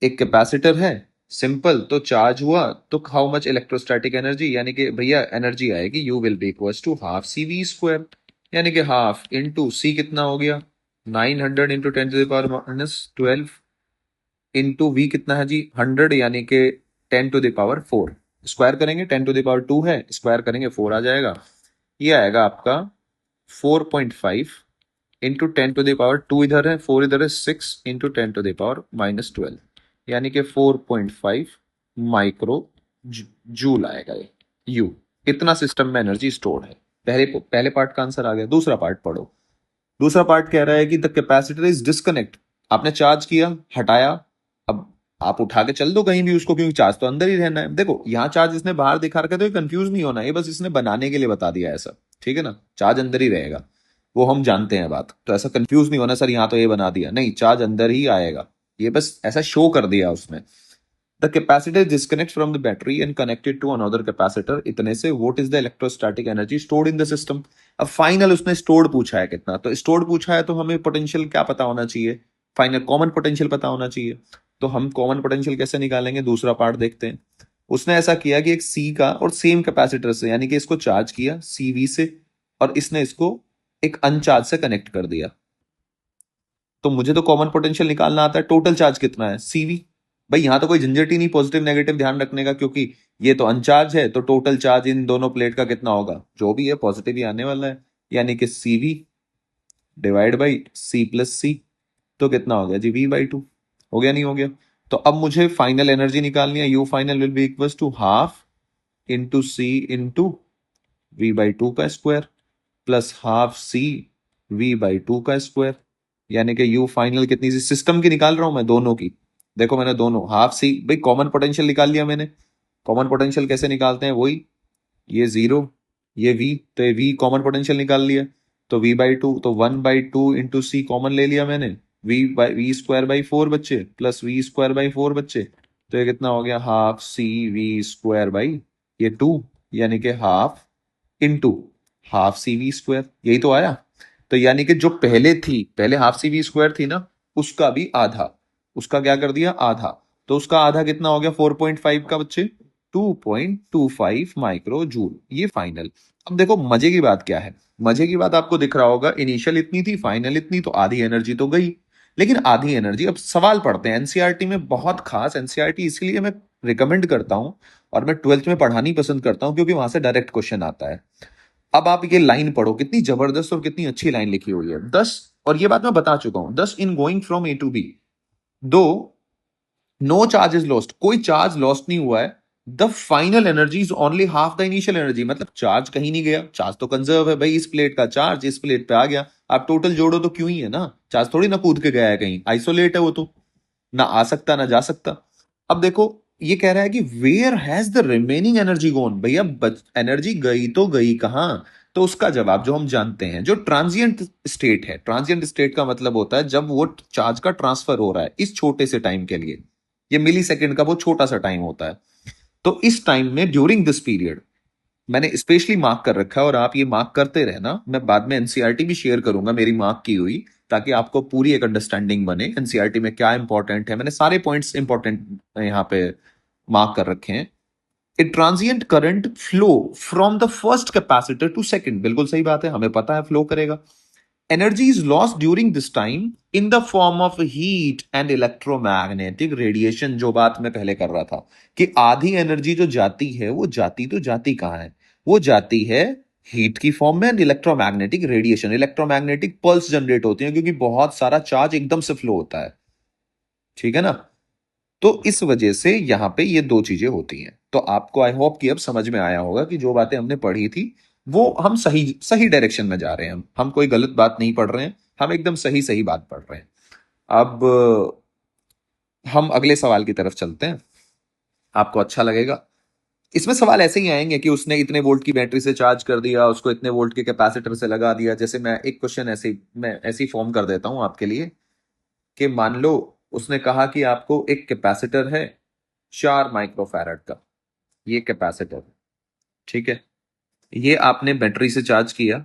एक कैपेसिटर है, सिंपल, तो चार्ज हुआ तो हाउ मच इलेक्ट्रोस्टैटिक एनर्जी, यानी कि भैया एनर्जी आएगी U will be equals to half C V square, यानी कि हाफ इंटू सी कितना हो गया 900 इंटू 10⁻⁻12 इंटू वी कितना है जी 100, यानी कि 10⁴। स्क्वायर करेंगे 10⁻2 है, स्क्वायर करेंगे 4 आ जाएगा। ये आएगा आपका 4.5 इंटू 10⁻2 इधर है, 4 इधर है, 6 इंटू 10⁻⁻12, यानी कि 4.5 माइक्रो जूल आएगा ये यू। इतना सिस्टम में एनर्जी स्टोर है। पहले पार्ट का आंसर आ गया। दूसरा पार्ट पढ़ो। दूसरा पार्ट कह रहा है कि द कैपेसिटर इज डिस्कनेक्ट। आपने चार्ज किया, हटाया, अब आप उठा के चल दो कहीं भी उसको, क्योंकि चार्ज तो अंदर ही रहना है। देखो यहाँ चार्ज इसने बाहर दिखा रखा है, तो कंफ्यूज नहीं होना, ये बस इसने बनाने के लिए बता दिया ऐसा, ठीक है ना। चार्ज अंदर ही रहेगा, वो हम जानते हैं बात, तो ऐसा कंफ्यूज नहीं होना सर यहाँ तो ये बना दिया, नहीं, चार्ज अंदर ही आएगा, ये बस ऐसा शो कर दिया उसने। The capacitor disconnect from the battery and connected to another capacitor, इतने से what is the electrostatic energy stored in the system. अब फाइनल उसने स्टोर्ड पूछा है कितना, तो स्टोर्ड पूछा है तो हमें पोटेंशियल क्या पता होना चाहिए, फाइनल कॉमन पोटेंशियल पता होना चाहिए। तो हम कॉमन पोटेंशियल कैसे निकालेंगे, दूसरा पार्ट देखते हैं। उसने ऐसा किया कि एक सी का और सेम कैपेसिटर से, यानी कि इसको चार्ज किया सीवी से और इसने इसको एक अनचार्ज से कनेक्ट कर दिया। तो मुझे तो कॉमन पोटेंशियल निकालना आता है, टोटल चार्ज कितना है सीवी। भाई यहां तो कोई झंझट ही नहीं पॉजिटिव नेगेटिव ध्यान रखने का, क्योंकि ये तो अनचार्ज है, तो टोटल चार्ज इन दोनों प्लेट का कितना होगा, जो भी है पॉजिटिव ही आने वाला है, यानी कि CV divide by C plus C. तो कितना हो गया जी v/2। हो गया नहीं हो गया। तो अब मुझे फाइनल एनर्जी निकालनी है, U final will be equal to half into C into v/2 का square plus half C v/2 का स्क्वायर, यानी कि यू फाइनल कितनी सी सिस्टम की निकाल रहा हूं मैं, दोनों की। देखो मैंने दोनों हाफ सी, भाई कॉमन पोटेंशियल निकाल लिया मैंने। कॉमन पोटेंशियल कैसे निकालते हैं, वही ये 0 ये v, तो ये v कॉमन पोटेंशियल निकाल लिया। तो v/2, तो 1/2 इंटू सी कॉमन ले लिया मैंने, v²/4 बच्चे प्लस v²/4 बच्चे, तो ये कितना हो गया हाफ सी v² ये 2, यानी कि half into half C V square, यही तो आया। तो यानी कि जो पहले थी, पहले हाफ सी वी स्क्वायर थी ना, उसका भी आधा, उसका क्या कर दिया आधा, तो उसका आधा कितना हो गया 4.5 का बच्चे 2.25 माइक्रो जूल, ये फाइनल। अब देखो मजे की बात क्या है, मजे की बात आपको दिख रहा होगा, इनिशियल इतनी थी फाइनल इतनी, तो आधी एनर्जी तो गई। लेकिन आधी एनर्जी, अब सवाल पढ़ते हैं एनसीईआरटी में, बहुत खास एनसीईआरटी इसीलिए मैं रिकमेंड करता हूं और मैं 12th में पढ़ानी पसंद करता हूं, क्योंकि वहां से डायरेक्ट क्वेश्चन आता है। अब आप ये लाइन पढ़ो, कितनी जबरदस्त और कितनी अच्छी लाइन लिखी हुई है। 10, और ये बात मैं बता चुका हूं, 10 in going from A to B, though no charge is lost, कोई चार्ज लॉस्ट नहीं हुआ है, the final energy is only half the initial energy, मतलब चार्ज कहीं नहीं गया, चार्ज तो कंजर्व है भाई, इस प्लेट का चार्ज इस प्लेट पे आ गया, आप टोटल जोड़ो तो क्यों ही है ना, चार्ज थोड़ी ना कूद के गया है कहीं, आइसोलेट है वो तो, ना आ सकता ना जा सकता। अब देखो ये कह रहा है कि where has the remaining energy gone, भैया एनर्जी गई तो गई कहां। तो उसका जवाब जो हम जानते हैं, जो ट्रांजिएंट स्टेट है, ट्रांजिएंट स्टेट का मतलब होता है जब वो चार्ज का ट्रांसफर हो रहा है इस छोटे से टाइम के लिए, ये मिली सेकेंड का वो छोटा सा टाइम होता है। तो इस टाइम में ड्यूरिंग दिस पीरियड मैंने स्पेशली मार्क कर रखा है, और आप ये मार्क करते रहना, मैं बाद में एनसीईआरटी भी शेयर करूंगा मेरी मार्क की हुई, ताकि आपको पूरी एक अंडरस्टैंडिंग बने एनसीईआरटी में क्या इंपॉर्टेंट है। मैंने सारे पॉइंट्स इंपॉर्टेंट यहाँ पे मार्क कर रखे हैं। A transient current flow from the first capacitor to second, बिल्कुल सही बात है, हमें पता है फ्लो करेगा। Energy is lost during this time in the form of heat and electromagnetic radiation, जो बात मैं पहले कर रहा था कि आधी एनर्जी जो जाती है वो जाती तो जाती कहां है, वो जाती है हीट की फॉर्म में, electromagnetic radiation, electromagnetic pulse generate होती है क्योंकि बहुत सारा चार्ज एकदम से फ्लो होता है, ठीक है ना। तो इस वजह से यहां पे ये दो चीजें होती हैं। तो आपको आई होप कि अब समझ में आया होगा कि जो बातें हमने पढ़ी थी वो हम सही सही डायरेक्शन में जा रहे हैं, हम कोई गलत बात नहीं पढ़ रहे हैं, हम एकदम सही सही बात पढ़ रहे हैं। अब हम अगले सवाल की तरफ चलते हैं, आपको अच्छा लगेगा। इसमें सवाल ऐसे ही आएंगे कि उसने इतने वोल्ट की बैटरी से चार्ज कर दिया, उसको इतने वोल्ट के कैपेसिटर से लगा दिया। जैसे मैं एक क्वेश्चन ऐसे मैं ऐसी फॉर्म कर देता हूं आपके लिए कि मान लो उसने कहा कि आपको एक कैपेसिटर है 4 माइक्रोफैरड का, ये कैपेसिटर है, ठीक है। ये आपने बैटरी से चार्ज किया,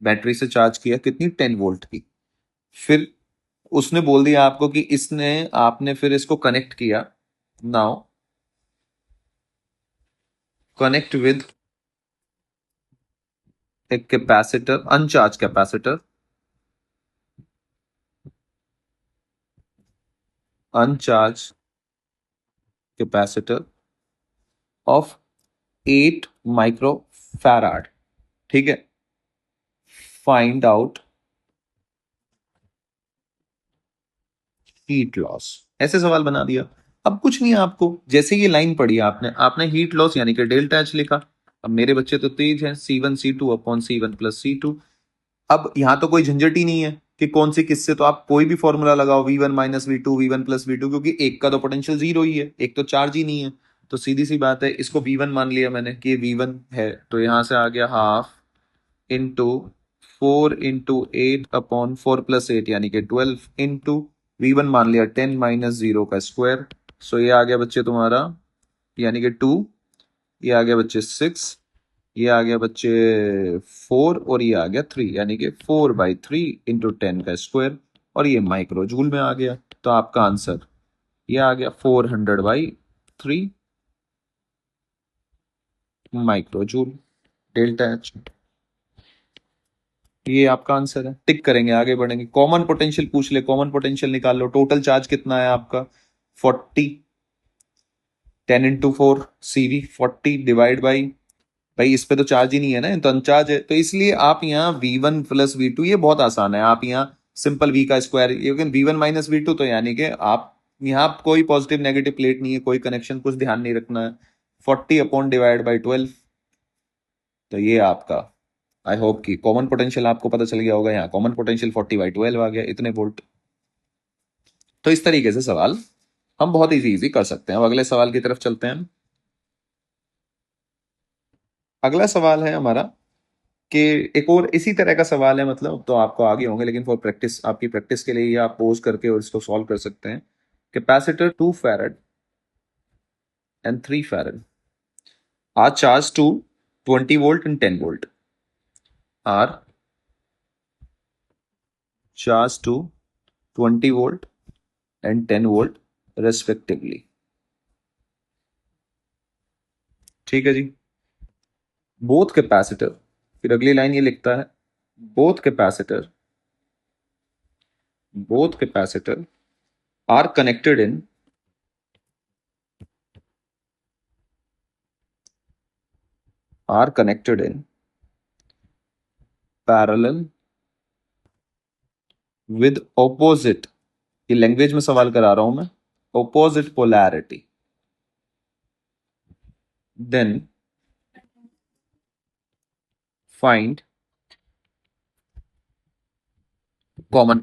बैटरी से चार्ज किया कितनी, 10 वोल्ट की। फिर उसने बोल दिया आपको कि इसने आपने फिर इसको कनेक्ट किया, नाउ कनेक्ट विद एक capacitor, अनचार्ज capacitor, अनचार्ज capacitor of 8 micro farad, ठीक है। फाइंड आउट हीट लॉस, ऐसे सवाल बना दिया। अब कुछ नहीं है, आपको जैसे ये लाइन पढ़ी आपने आपने हीट लॉस यानी कि डेल्टा एच लिखा। अब मेरे बच्चे तो तेज हैं, C1 C2 upon C1 plus C2। अब यहां तो कोई झंझट ही नहीं है कि कौन सी किससे, तो आप कोई भी फॉर्मूला लगाओ, V1 - V2 V1 + V2, क्योंकि एक का तो पोटेंशियल जीरो ही है, एक तो चार्ज ही नहीं है। तो सीधी सी बात है, इसको V1 मान लिया मैंने कि ये V1 है, तो यहां से आ गया हाफ इंटू 4 × 8 अपॉन 4 + 8 यानी कि 12 इंटू V1 मान लिया 10 - 0 का स्क्वायर। सो ये आ गया बच्चे तुम्हारा, यानी कि 2, ये आ गया बच्चे 6, ये आ गया बच्चे 4, और ये आ गया 3, यानी कि 4/3 इंटू 10 का स्क्वायर, और ये माइक्रो जूल में आ गया। तो आपका आंसर ये आ गया 400/3 माइक्रो जूल, डेल्टा एच। ये आपका आंसर है, टिक करेंगे, आगे बढ़ेंगे। कॉमन पोटेंशियल पूछ ले, कॉमन पोटेंशियल निकाल लो। टोटल चार्ज कितना है आपका, 40, 10 × 4 CV, 40 डिवाइड बाई, भाई इस पे तो चार्ज ही नहीं है ना, तो अनचार्ज है, तो इसलिए आप यहाँ V1 + V2, ये बहुत आसान है, आप यहाँ सिंपल V का स्क्वायर, लेकिन V1 - V2 तो यानी कि आप यहाँ कोई पॉजिटिव नेगेटिव प्लेट नहीं है, कोई कनेक्शन, कुछ ध्यान नहीं रखना है। 40 अपॉन डिवाइड बाई 12, तो ये आपका, आई होप कि कॉमन पोटेंशियल आपको पता चल गया होगा। यहाँ कॉमन पोटेंशियल 40/12 आ गया, इतने वोल्ट। तो इस तरीके से सवाल हम बहुत इजी इजी कर सकते हैं। अब अगले सवाल की तरफ चलते हैं। अगला सवाल है हमारा कि एक और इसी तरह का सवाल है, मतलब तो आपको आगे होंगे, लेकिन फॉर प्रैक्टिस, आपकी प्रैक्टिस के लिए ये आप पोज करके और इसको सॉल्व कर सकते हैं। Capacitor 2 farad and 3 farad are charge to 20 volt and 10 volt, are charge to 20 volt and 10 volt respectively, ठीक है जी। बोथ कैपेसिटर, फिर अगली लाइन ये लिखता है, both capacitor, both capacitor are connected in parallel with opposite, ये लैंग्वेज में सवाल करा रहा हूं मैं, opposite polarity, then find common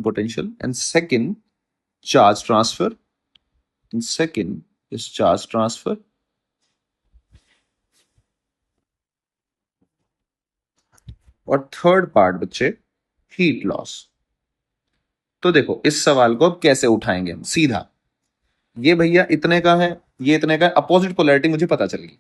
potential, and second charge transfer, and second is charge transfer, और थर्ड पार्ट बच्चे हीट लॉस। तो देखो इस सवाल को अब कैसे उठाएंगे हम सीधा, ये भैया इतने का है, ये इतने का है, अपोजिट पोलैरिटी मुझे पता चल गई,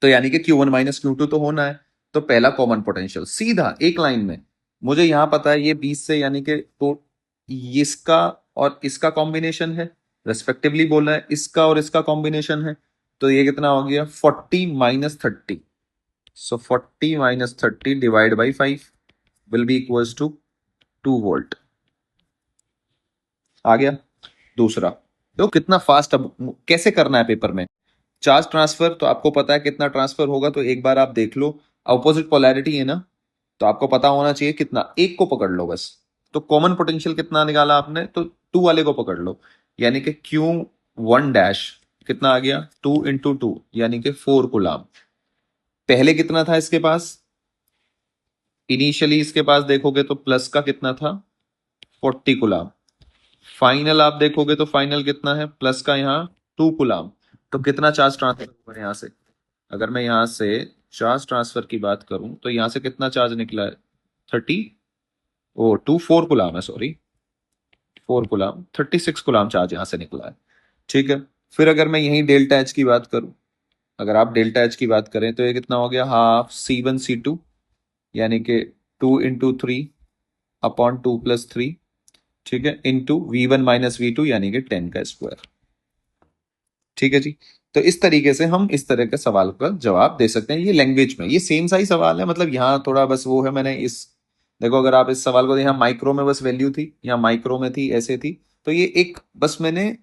तो यानी कि Q1 - Q2 तो होना है। तो पहला कॉमन पोटेंशियल सीधा एक लाइन में, मुझे यहां पता है ये 20 से, यानी कि तो इसका और इसका कॉम्बिनेशन है, रेस्पेक्टिवली बोला है, इसका और इसका कॉम्बिनेशन है। तो ये कितना हो गया, 40 - 30, so 40 - 30 divide by 5 will be equals to 2 volt. आ गया दूसरा, तो कितना फास्ट, अब कैसे करना है पेपर में चार्ज ट्रांसफर, तो आपको पता है कितना ट्रांसफर होगा, तो एक बार आप देख लो। अपोजिट पोलैरिटी है ना, तो आपको पता होना चाहिए कितना, एक को पकड़ लो बस। तो कॉमन पोटेंशियल कितना निकाला आपने, तो टू वाले को पकड़ लो, यानी कि Q1 डैश कितना आ गया, 2 × 2 यानी कि 4 कूलाम। पहले कितना था इसके पास, इनिशियली इसके पास देखोगे तो प्लस का कितना था, 40 कूलाम। फाइनल आप देखोगे तो फाइनल कितना है, प्लस का यहाँ 2 कूलाम। तो कितना चार्ज ट्रांसफर हुआ यहाँ से, अगर मैं यहाँ से चार्ज ट्रांसफर की बात करूं तो यहाँ से कितना चार्ज निकला है, 4 कूलाम है, सॉरी 4 कूलाम, 36 कूलाम चार्ज यहाँ से निकला है। ठीक है, फिर अगर मैं यही डेल्टा एच की बात करूं, अगर आप डेल्टा एच की बात करें तो ये कितना हो गया, हाफ C1 C2, यानी कि 2 × 3 अपॉन 2 + 3, ठीक है, इंटू V1 - V2 यानी कि 10 का स्क्वायर। ठीक है जी। तो इस तरीके से हम इस तरह के सवाल का जवाब दे सकते हैं, ये लैंग्वेज में ये सेम सा ही सवाल है, मतलब यहाँ थोड़ा बस वो है, मैंने इस, देखो अगर आप इस सवाल को, यहाँ माइक्रो में बस वैल्यू थी, यहाँ माइक्रो में थी, ऐसे थी। तो ये एक बस मैंने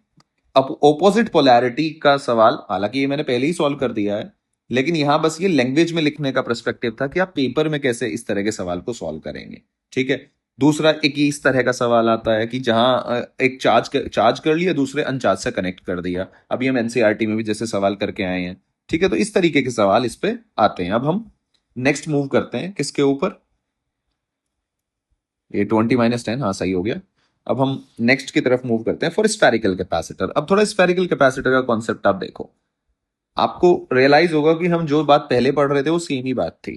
ऑपोजिट पोलैरिटी का सवाल, हालांकि ये मैंने पहले ही सॉल्व कर दिया है, लेकिन यहाँ बस ये लैंग्वेज में लिखने का पर्सपेक्टिव था कि आप पेपर में कैसे इस तरह के सवाल को सॉल्व करेंगे। ठीक है। दूसरा एक ये इस तरह का सवाल आता है कि जहां एक चार्ज कर लिया, दूसरे अनचार्ज से कनेक्ट कर दिया। अभी हम एनसीईआरटी में भी जैसे सवाल करके आए हैं। ठीक है, तो इस तरीके के सवाल इस पे आते हैं। अब हम नेक्स्ट मूव करते हैं किसके ऊपर, ये 20 - 10, हाँ सही हो गया। अब हम नेक्स्ट की तरफ मूव करते हैं फॉर स्फेरिकल कैपेसिटर। अब थोड़ा स्फेरिकल कैपेसिटर का कॉन्सेप्ट आप देखो, आपको रियलाइज होगा कि हम जो बात पहले पढ़ रहे थे वो सेम ही बात थी।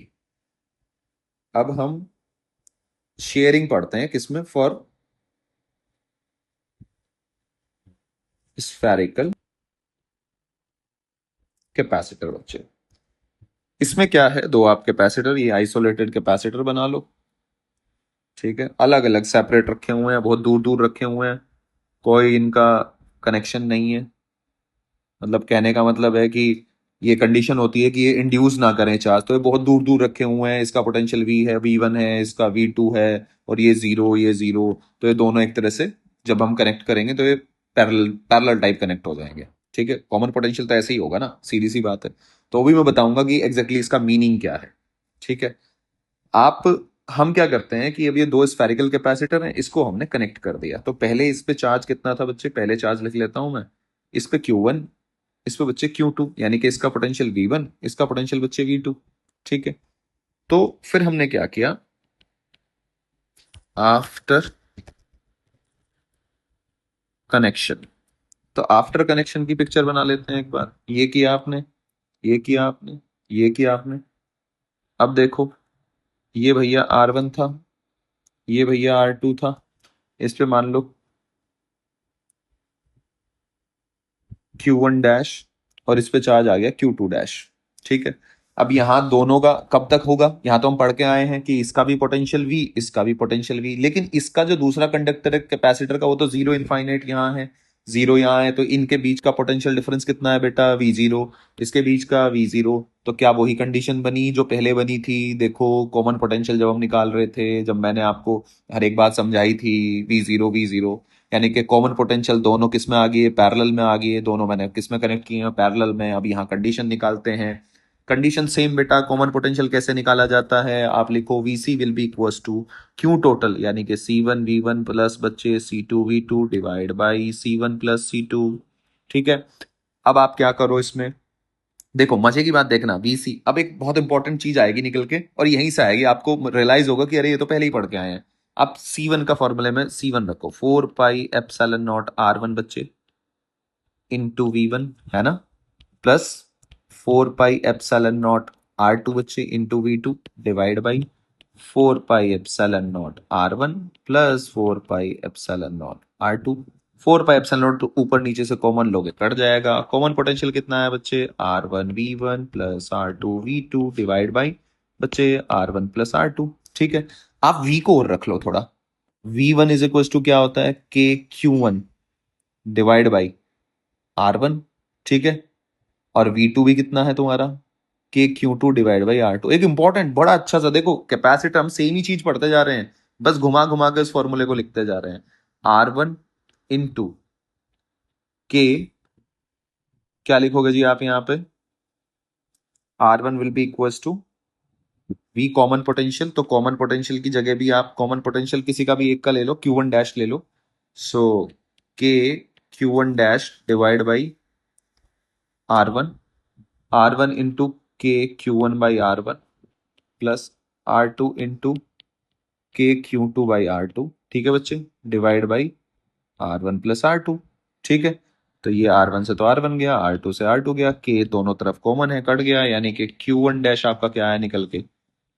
अब हम शेयरिंग पढ़ते हैं किसमें, फॉर स्फेरिकल कैपेसिटर बच्चे। इसमें क्या है, दो आप कैपेसिटर, ये आइसोलेटेड कैपेसिटर बना लो। ठीक है, अलग अलग सेपरेट रखे हुए हैं, बहुत दूर दूर रखे हुए हैं, कोई इनका कनेक्शन नहीं है। मतलब कहने का मतलब है कि ये कंडीशन होती है कि ये इंड्यूस ना करें चार्ज, तो ये बहुत दूर दूर रखे हुए हैं, इसका पोटेंशियल V है, V1 है, इसका V2 है, और ये जीरो। तो ये दोनों एक तरह से जब हम कनेक्ट करेंगे तो ये पैरेलल पैरेलल टाइप कनेक्ट हो जाएंगे। ठीक है, कॉमन पोटेंशियल तो ऐसे ही होगा ना, सीधी सी बात है। तो अभी मैं बताऊंगा कि एग्जैक्टली इसका मीनिंग क्या है। ठीक है, आप, हम क्या करते हैं कि अब ये दो स्फेरिकल कैपेसिटर हैं, इसको हमने कनेक्ट कर दिया। तो पहले इस पे चार्ज कितना था बच्चे, पहले चार्ज लिख लेता हूं मैं। इस पे Q1, इस पे बच्चे Q2, यानी कि इसका पोटेंशियल V1, इसका पोटेंशियल बच्चे V2। ठीक है, तो फिर हमने क्या किया, आफ्टर कनेक्शन, तो आफ्टर कनेक्शन की पिक्चर बना लेते हैं एक बार। ये किया आपने, ये किया आपने, ये किया आपने। अब देखो, ये भैया R1 था, ये भैया R2 था, इस पे मान लो Q1 डैश, और इस पे चार्ज आ गया Q2 डैश। ठीक है, अब यहाँ दोनों का कब तक होगा, यहाँ तो हम पढ़ के आए हैं कि इसका भी पोटेंशियल V, इसका भी पोटेंशियल V, लेकिन इसका जो दूसरा कंडक्टर है कैपेसिटर का, वो तो जीरो इनफाइनाइट यहाँ है, जीरो यहाँ है, तो इनके बीच का पोटेंशियल डिफरेंस कितना है बेटा, V0, इसके बीच का V0। तो क्या वही कंडीशन बनी जो पहले बनी थी, देखो कॉमन पोटेंशियल जब हम निकाल रहे थे, जब मैंने आपको हर एक बात समझाई थी, V0 यानी कि कॉमन पोटेंशियल दोनों किस में आ गई है, पैरेलल में आ गई है, दोनों मैंने किस में कनेक्ट किए हैं, पैरेलल में। अब यहाँ कंडीशन निकालते हैं, कंडीशन सेम बेटा। कॉमन पोटेंशियल कैसे निकाला जाता है, आप लिखो VC will be equals to Q total, यानी कि C1 V1 प्लस बच्चे C2 V2 divide by C1 plus C2। ठीक है, अब आप क्या करो इसमें, देखो मजे की बात देखना, VC, अब एक बहुत इंपॉर्टेंट चीज आएगी निकल के, और यहीं से आएगी, आपको रियलाइज होगा कि अरे ये तो पहले ही पढ़ के आए हैं। आप C1 का फॉर्मूले में C1 रखो, 4 पाई एप्सिलॉन नॉट R1 बच्चे इंटू V1, है ना, plus 4 pi epsilon not R2 बच्चे into V2 divide by 4 pi epsilon naught R1 plus 4 pi epsilon not R2। 4 pi epsilon not ऊपर नीचे से कॉमन लोगे कट जाएगा। कॉमन पोटेंशियल कितना है बच्चे, R1 V1 plus R2 V2 divide by बच्चे R1 प्लस R2। ठीक है, आप V को और रख लो थोड़ा, V1 इज इक्वल टू क्या होता है, KQ1 डिवाइड बाई R1। ठीक है, और V2 भी कितना है तुम्हारा, KQ2 डिवाइड बाई R2। एक इंपॉर्टेंट बड़ा अच्छा सा, देखो कैपेसिटर हम सेम ही चीज पढ़ते जा रहे हैं, बस घुमा घुमा के इस फॉर्मूले को लिखते जा रहे हैं। R1 इंटू के क्या लिखोगे जी आप यहाँ पे, R1 will be equals to V common potential, तो कॉमन पोटेंशियल की जगह भी आप कॉमन पोटेंशियल किसी का भी एक का ले लो, Q1 डैश ले लो। सो के Q1 dash divide by R1, R1 into के Q1 by R1 plus R2 into के Q2 बाई R2, ठीक है बच्चे, divide by R1 plus R2, ठीक है। तो ये R1 से तो R1 गया, R2 से R2 गया, के दोनों तरफ कॉमन है, कट गया, यानी कि Q1 डैश आपका क्या आया निकल के,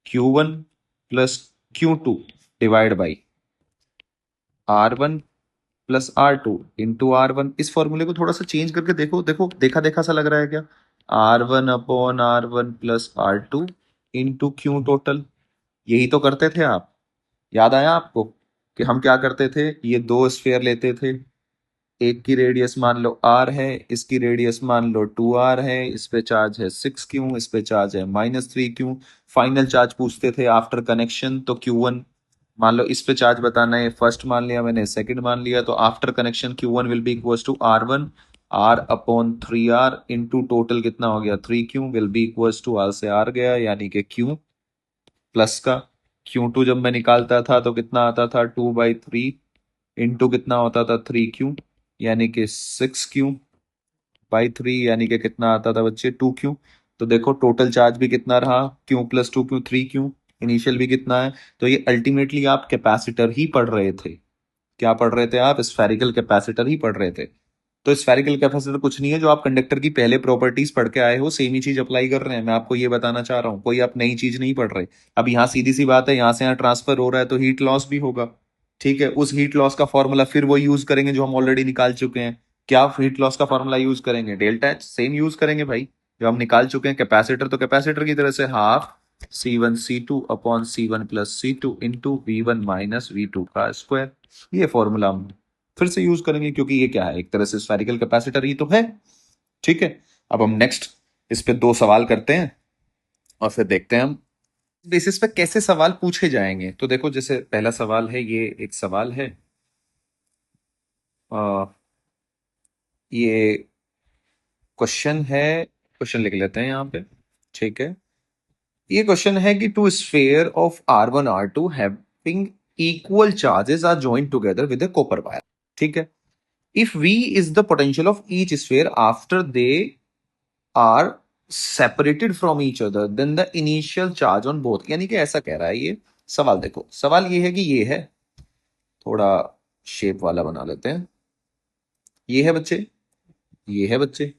Q1 plus Q2 divide by R1 plus R2 into R1। इस फॉर्मूले को थोड़ा सा चेंज करके देखो, देखो देखा देखा सा लग रहा है क्या, R1 upon R1 plus R2 into Q total, यही तो करते थे आप, याद आया आपको कि हम क्या करते थे, ये दो स्फीयर लेते थे, एक की रेडियस मान लो r है, इसकी रेडियस मान लो 2r है, इस पे चार्ज है 6q, इस पे चार्ज है -3q। फाइनल चार्ज पूछते थे आफ्टर कनेक्शन, तो q1 मान लो, इस पे चार्ज बताना है, फर्स्ट मान लिया मैंने, सेकंड मान लिया, तो after connection q1 will be equal to r1 r upon 3r into total कितना हो गया 3q will be equal to r से r गया, यानी कि q प्लस का Q2 जब मैं निकालता था तो कितना आता था 2/3 इंटू कितना होता था 3q, यानी कि 6q/3, यानी कि कितना आता था बच्चे 2q। तो देखो टोटल चार्ज भी कितना रहा, q plus 2q 3q, initial भी कितना है, तो ये अल्टीमेटली आप कैपेसिटर ही पढ़ रहे थे, क्या पढ़ रहे थे आप, स्फेरिकल कैपेसिटर ही पढ़ रहे थे। तो स्फेरिकल कैपेसिटर कुछ नहीं है, जो आप कंडक्टर की पहले प्रॉपर्टीज पढ़ के आए हो सेम ही चीज अप्लाई कर रहे हैं, मैं आपको ये बताना चाह रहा हूँ, कोई आप नई चीज नहीं पढ़ रहे। अब यहाँ सीधी सी बात है, यहाँ से यहाँ ट्रांसफर हो रहा है तो हीट लॉस भी होगा, ठीक है, उस हीट लॉस का फॉर्मूला फिर वो यूज करेंगे जो हम ऑलरेडी निकाल चुके हैं। क्या हीट लॉस का फॉर्मूला यूज करेंगे, डेल्टा एच, सेम यूज करेंगे भाई, जो हम निकाल चुके हैं। कैपेसिटर तो कैपेसिटर की तरह से half C1 C2 upon C1 plus C2 into V1 minus V2 का स्क्वायर, ये फॉर्मूला हम फिर से यूज करेंगे, क्योंकि ये क्या है, एक तरह से स्फेरिकल कैपेसिटर ही तो है, ठीक है। अब हम नेक्स्ट इस पे दो सवाल करते हैं और फिर देखते हैं हम बेसिस पे कैसे सवाल पूछे जाएंगे। तो देखो जैसे पहला सवाल है, ये एक सवाल है, आ, ये क्वेश्चन है, क्वेश्चन लिख लेते हैं यहाँ पे, ठीक है। ये क्वेश्चन है कि two sphere of R1 R2 having equal charges are joined together with a copper wire, ठीक है। If V is the potential of each sphere after they are separated from each other, then the initial charge on both, यानी कि ऐसा कह रहा है ये सवाल। देखो सवाल ये है कि ये है, थोड़ा शेप वाला बना लेते हैं, ये है बच्चे, ये है बच्चे,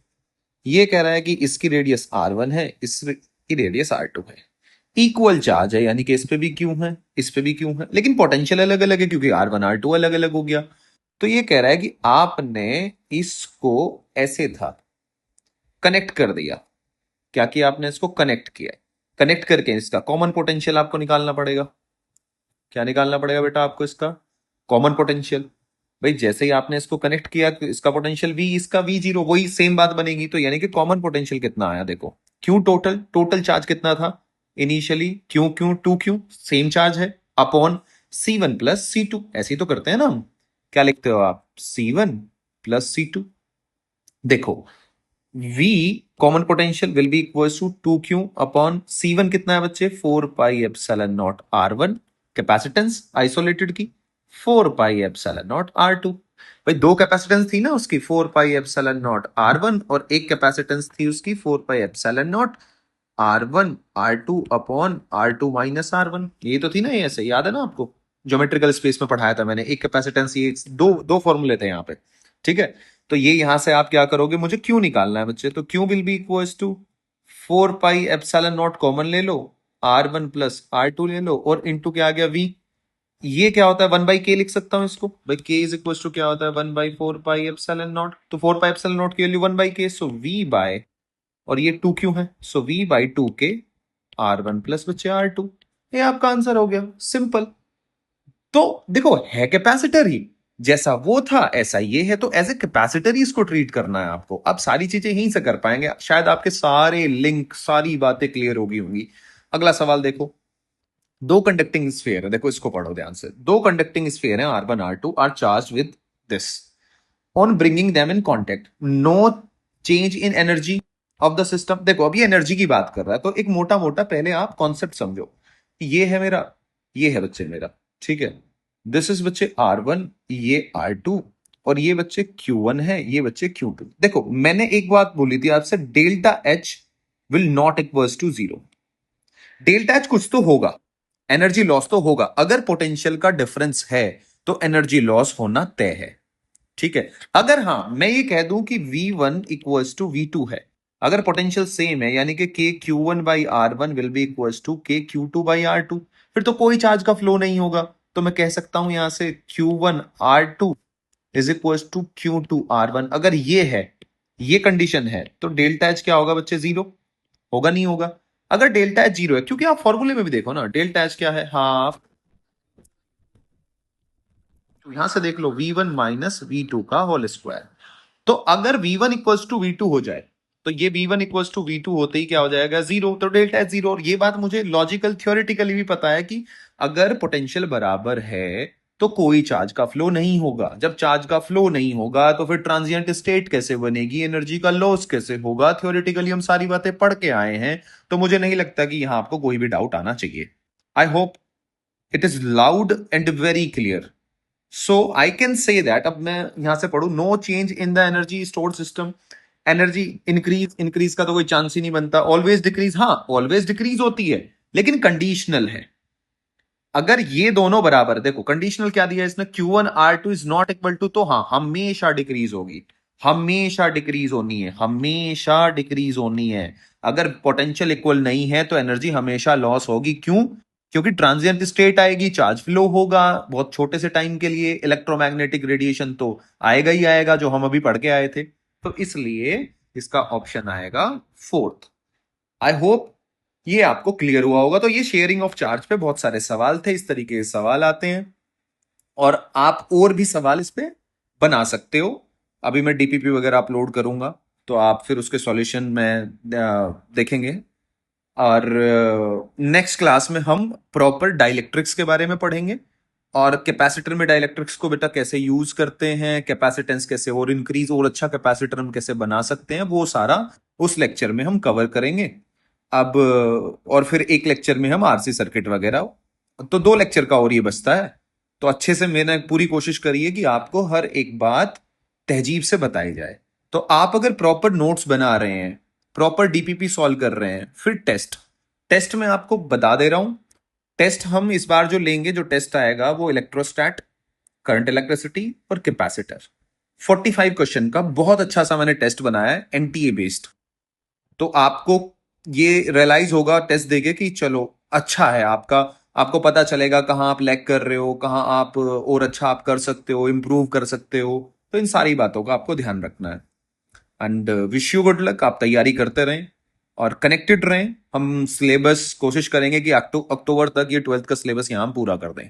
ये कह रहा है कि इसकी रेडियस R1 है, इसकी रेडियस R2 है, इक्वल चार्ज है, यानी कि इस पे भी क्यों है, इस पे भी क्यों है, लेकिन पोटेंशियल अलग अलग है क्योंकि R1 R2 अलग अलग हो गया। तो ये कह रहा है कि आपने इसको ऐसे था कनेक्ट कर दिया, क्या किया आपने, इसको कनेक्ट किया, कनेक्ट करके इसका कॉमन पोटेंशियल आपको निकालना पड़ेगा। क्या निकालना पड़ेगा बेटा आपको, इसका कॉमन पोटेंशियल। भाई जैसे ही आपने इसको कनेक्ट किया, इसका पोटेंशियल V, इसका V0, वही सेम बात बनेगी, तो यानी कि कॉमन पोटेंशियल कितना आया, देखो क्यू टोटल, टोटल चार्ज कितना था initially, Q Q 2q same charge है, अपॉन C1 प्लस C2, ऐसे ही तो करते हैं ना हम, क्या लिखते हो आप, C1 प्लस C2। देखो V common potential will be equal to 2q upon C1 कितना है बच्चे, 4 pi epsilon naught R1, capacitance isolated की 4 पाई एप्सिलॉन नॉट R2। भाई दो कैपेसिटेंस थी ना उसकी, 4 पाई एप्सिलॉन नॉट R1, और एक कैपेसिटेंस थी उसकी 4 pi epsilon naught R1 R2 upon R2 minus R1, ये तो थी ना, ये ऐसे याद है ना आपको, ज्योमेट्रिकल स्पेस में पढ़ाया था मैंने, एक कैपेसिटेंस, ये दो दो फॉर्मूले थे यहाँ पे, ठीक है। तो ये यहां से आप क्या करोगे, मुझे क्यू निकालना है बच्चे, तो Q will be equal to 4 pi epsilon naught common ले लो, R1 प्लस R2 ले लो, और इंटू क्या आ गया V, ये क्या होता है 1/k लिख सकता हूं इसको, भाई k इज इक्वल टू क्या होता है 1/4 पाई एप्सिलॉन नॉट, तो 4 पाई एप्सिलॉन नॉट की वैल्यू 1/k, सो V बाय, और ये 2q है, सो V/2k R1 प्लस बच्चे R2, ये आपका आंसर हो गया, सिंपल। तो देखो है कैपेसिटर ही, जैसा वो था ऐसा ये है, तो एज ए कैपेसिटर ही इसको ट्रीट करना है आपको। अब सारी चीजें यहीं से कर पाएंगे, शायद आपके सारे लिंक सारी बातें क्लियर होगी होंगी। अगला सवाल देखो, दो कंडक्टिंग स्फीयर है, देखो इसको पढ़ो ध्यान से, दो कंडक्टिंग स्फीयर है R1 R2 are charge with this, on bringing them in contact, no change in energy of the system. देखो अभी एनर्जी की बात कर रहा है, तो एक मोटा मोटा पहले आप कॉन्सेप्ट समझो। ये है मेरा, ये है बच्चे मेरा, ठीक है, दिस इज बच्चे R1, ये R2, और ये बच्चे Q1 है, ये बच्चे Q2। देखो मैंने एक बात बोली थी आपसे, delta H will not equals to zero. Delta H कुछ तो होगा, एनर्जी लॉस तो होगा। अगर पोटेंशियल का डिफरेंस है तो एनर्जी लॉस होना तय है, ठीक है। अगर हाँ मैं ये कह दूं कि V1 इक्वल्स टू V2 है, अगर पोटेंशियल सेम है, यानी कि K Q1 by R1 will be equals to K Q2 by R2, फिर तो कोई चार्ज का फ्लो नहीं होगा। तो मैं कह सकता हूं यहां से Q1 R2 is equals to Q2 R1। अगर ये है, ये कंडीशन है, तो डेल्टा एच क्या होगा बच्चे, जीरो होगा, नहीं होगा? अगर डेल्टा एच जीरो है, क्योंकि आप फॉर्मूले में भी देखो ना, डेल्टा एच क्या है, हाफ, तो यहां से देख लो V1 माइनस V2 का होल स्क्वायर। तो अगर V1 इक्वल्स टू V2 हो जाए, तो ये V1 इक्वल्स टू V2 होते ही क्या हो जाएगा, जीरो। तो डेल्टा एच जीरो। और ये बात मुझे लॉजिकल थ्योरेटिकली भी पता है कि अगर पोटेंशियल बराबर है तो कोई चार्ज का फ्लो नहीं होगा। जब चार्ज का फ्लो नहीं होगा तो फिर ट्रांजिएंट स्टेट कैसे बनेगी, एनर्जी का लॉस कैसे होगा? थ्योरेटिकली हम सारी बातें पढ़ के आए हैं, तो मुझे नहीं लगता कि यहां आपको कोई भी डाउट आना चाहिए। I hope it is loud and very clear. So I can say that, अब मैं यहां से पढ़ू, no change in the energy stored system. Energy increase, increase का तो कोई चांस ही नहीं बनता। ऑलवेज डिक्रीज, हाँ ऑलवेज डिक्रीज होती है, लेकिन कंडीशनल है। अगर ये दोनों बराबर, देखो कंडीशनल क्या दिया है इसने, Q1 R2 is not equal to, तो हाँ हमेशा डिक्रीज होगी, हमेशा डिक्रीज होनी है, हमेशा डिक्रीज होनी है। अगर पोटेंशियल इक्वल नहीं है तो एनर्जी हमेशा लॉस होगी। क्यों? क्योंकि ट्रांजिएंट स्टेट आएगी, चार्ज फ्लो होगा बहुत छोटे से टाइम के लिए, इलेक्ट्रोमैग्नेटिक रेडिएशन तो आएगा ही आएगा, जो हम अभी पढ़ के आए थे। तो इसलिए इसका ऑप्शन आएगा फोर्थ। आई होप ये आपको क्लियर हुआ होगा। तो ये शेयरिंग ऑफ चार्ज पे बहुत सारे सवाल थे, इस तरीके के सवाल आते हैं, और आप और भी सवाल इस पे बना सकते हो। अभी मैं डीपीपी वगैरह अपलोड करूंगा, तो आप फिर उसके सॉल्यूशन में देखेंगे। और नेक्स्ट क्लास में हम प्रॉपर डाइलेक्ट्रिक्स के बारे में पढ़ेंगे, और कैपेसिटर में डाइलेक्ट्रिक्स को बेटा कैसे यूज करते हैं, कैपेसिटेंस कैसे और इंक्रीज और अच्छा कैपेसिटर हम कैसे बना सकते हैं, वो सारा उस लेक्चर में हम कवर करेंगे। अब और फिर एक लेक्चर में हम आरसी सर्किट वगैरह, तो दो लेक्चर का और ये बचता है। तो अच्छे से मैंने पूरी कोशिश करी है कि आपको हर एक बात तहजीब से बताई जाए। तो आप अगर प्रॉपर नोट्स बना रहे हैं, प्रॉपर डीपीपी सॉल्व कर रहे हैं, फिर टेस्ट, टेस्ट में आपको बता दे रहा हूं, टेस्ट हम इस बार जो लेंगे, जो टेस्ट आएगा वो इलेक्ट्रोस्टैट, करंट इलेक्ट्रिसिटी और कैपेसिटर, 45 क्वेश्चन का बहुत अच्छा सा मैंने टेस्ट बनाया है, एनटीए बेस्ड। तो आपको ये रियलाइज होगा टेस्ट देके कि चलो अच्छा है आपका, आपको पता चलेगा कहाँ आप लैग कर रहे हो, कहाँ आप और अच्छा आप कर सकते हो, इंप्रूव कर सकते हो। तो इन सारी बातों का आपको ध्यान रखना है। And wish you good luck, आप तैयारी करते रहें और कनेक्टेड रहें। हम सिलेबस कोशिश करेंगे कि अक्टूबर तक ये 12th का सिलेबस यहाँ हम पूरा कर दें।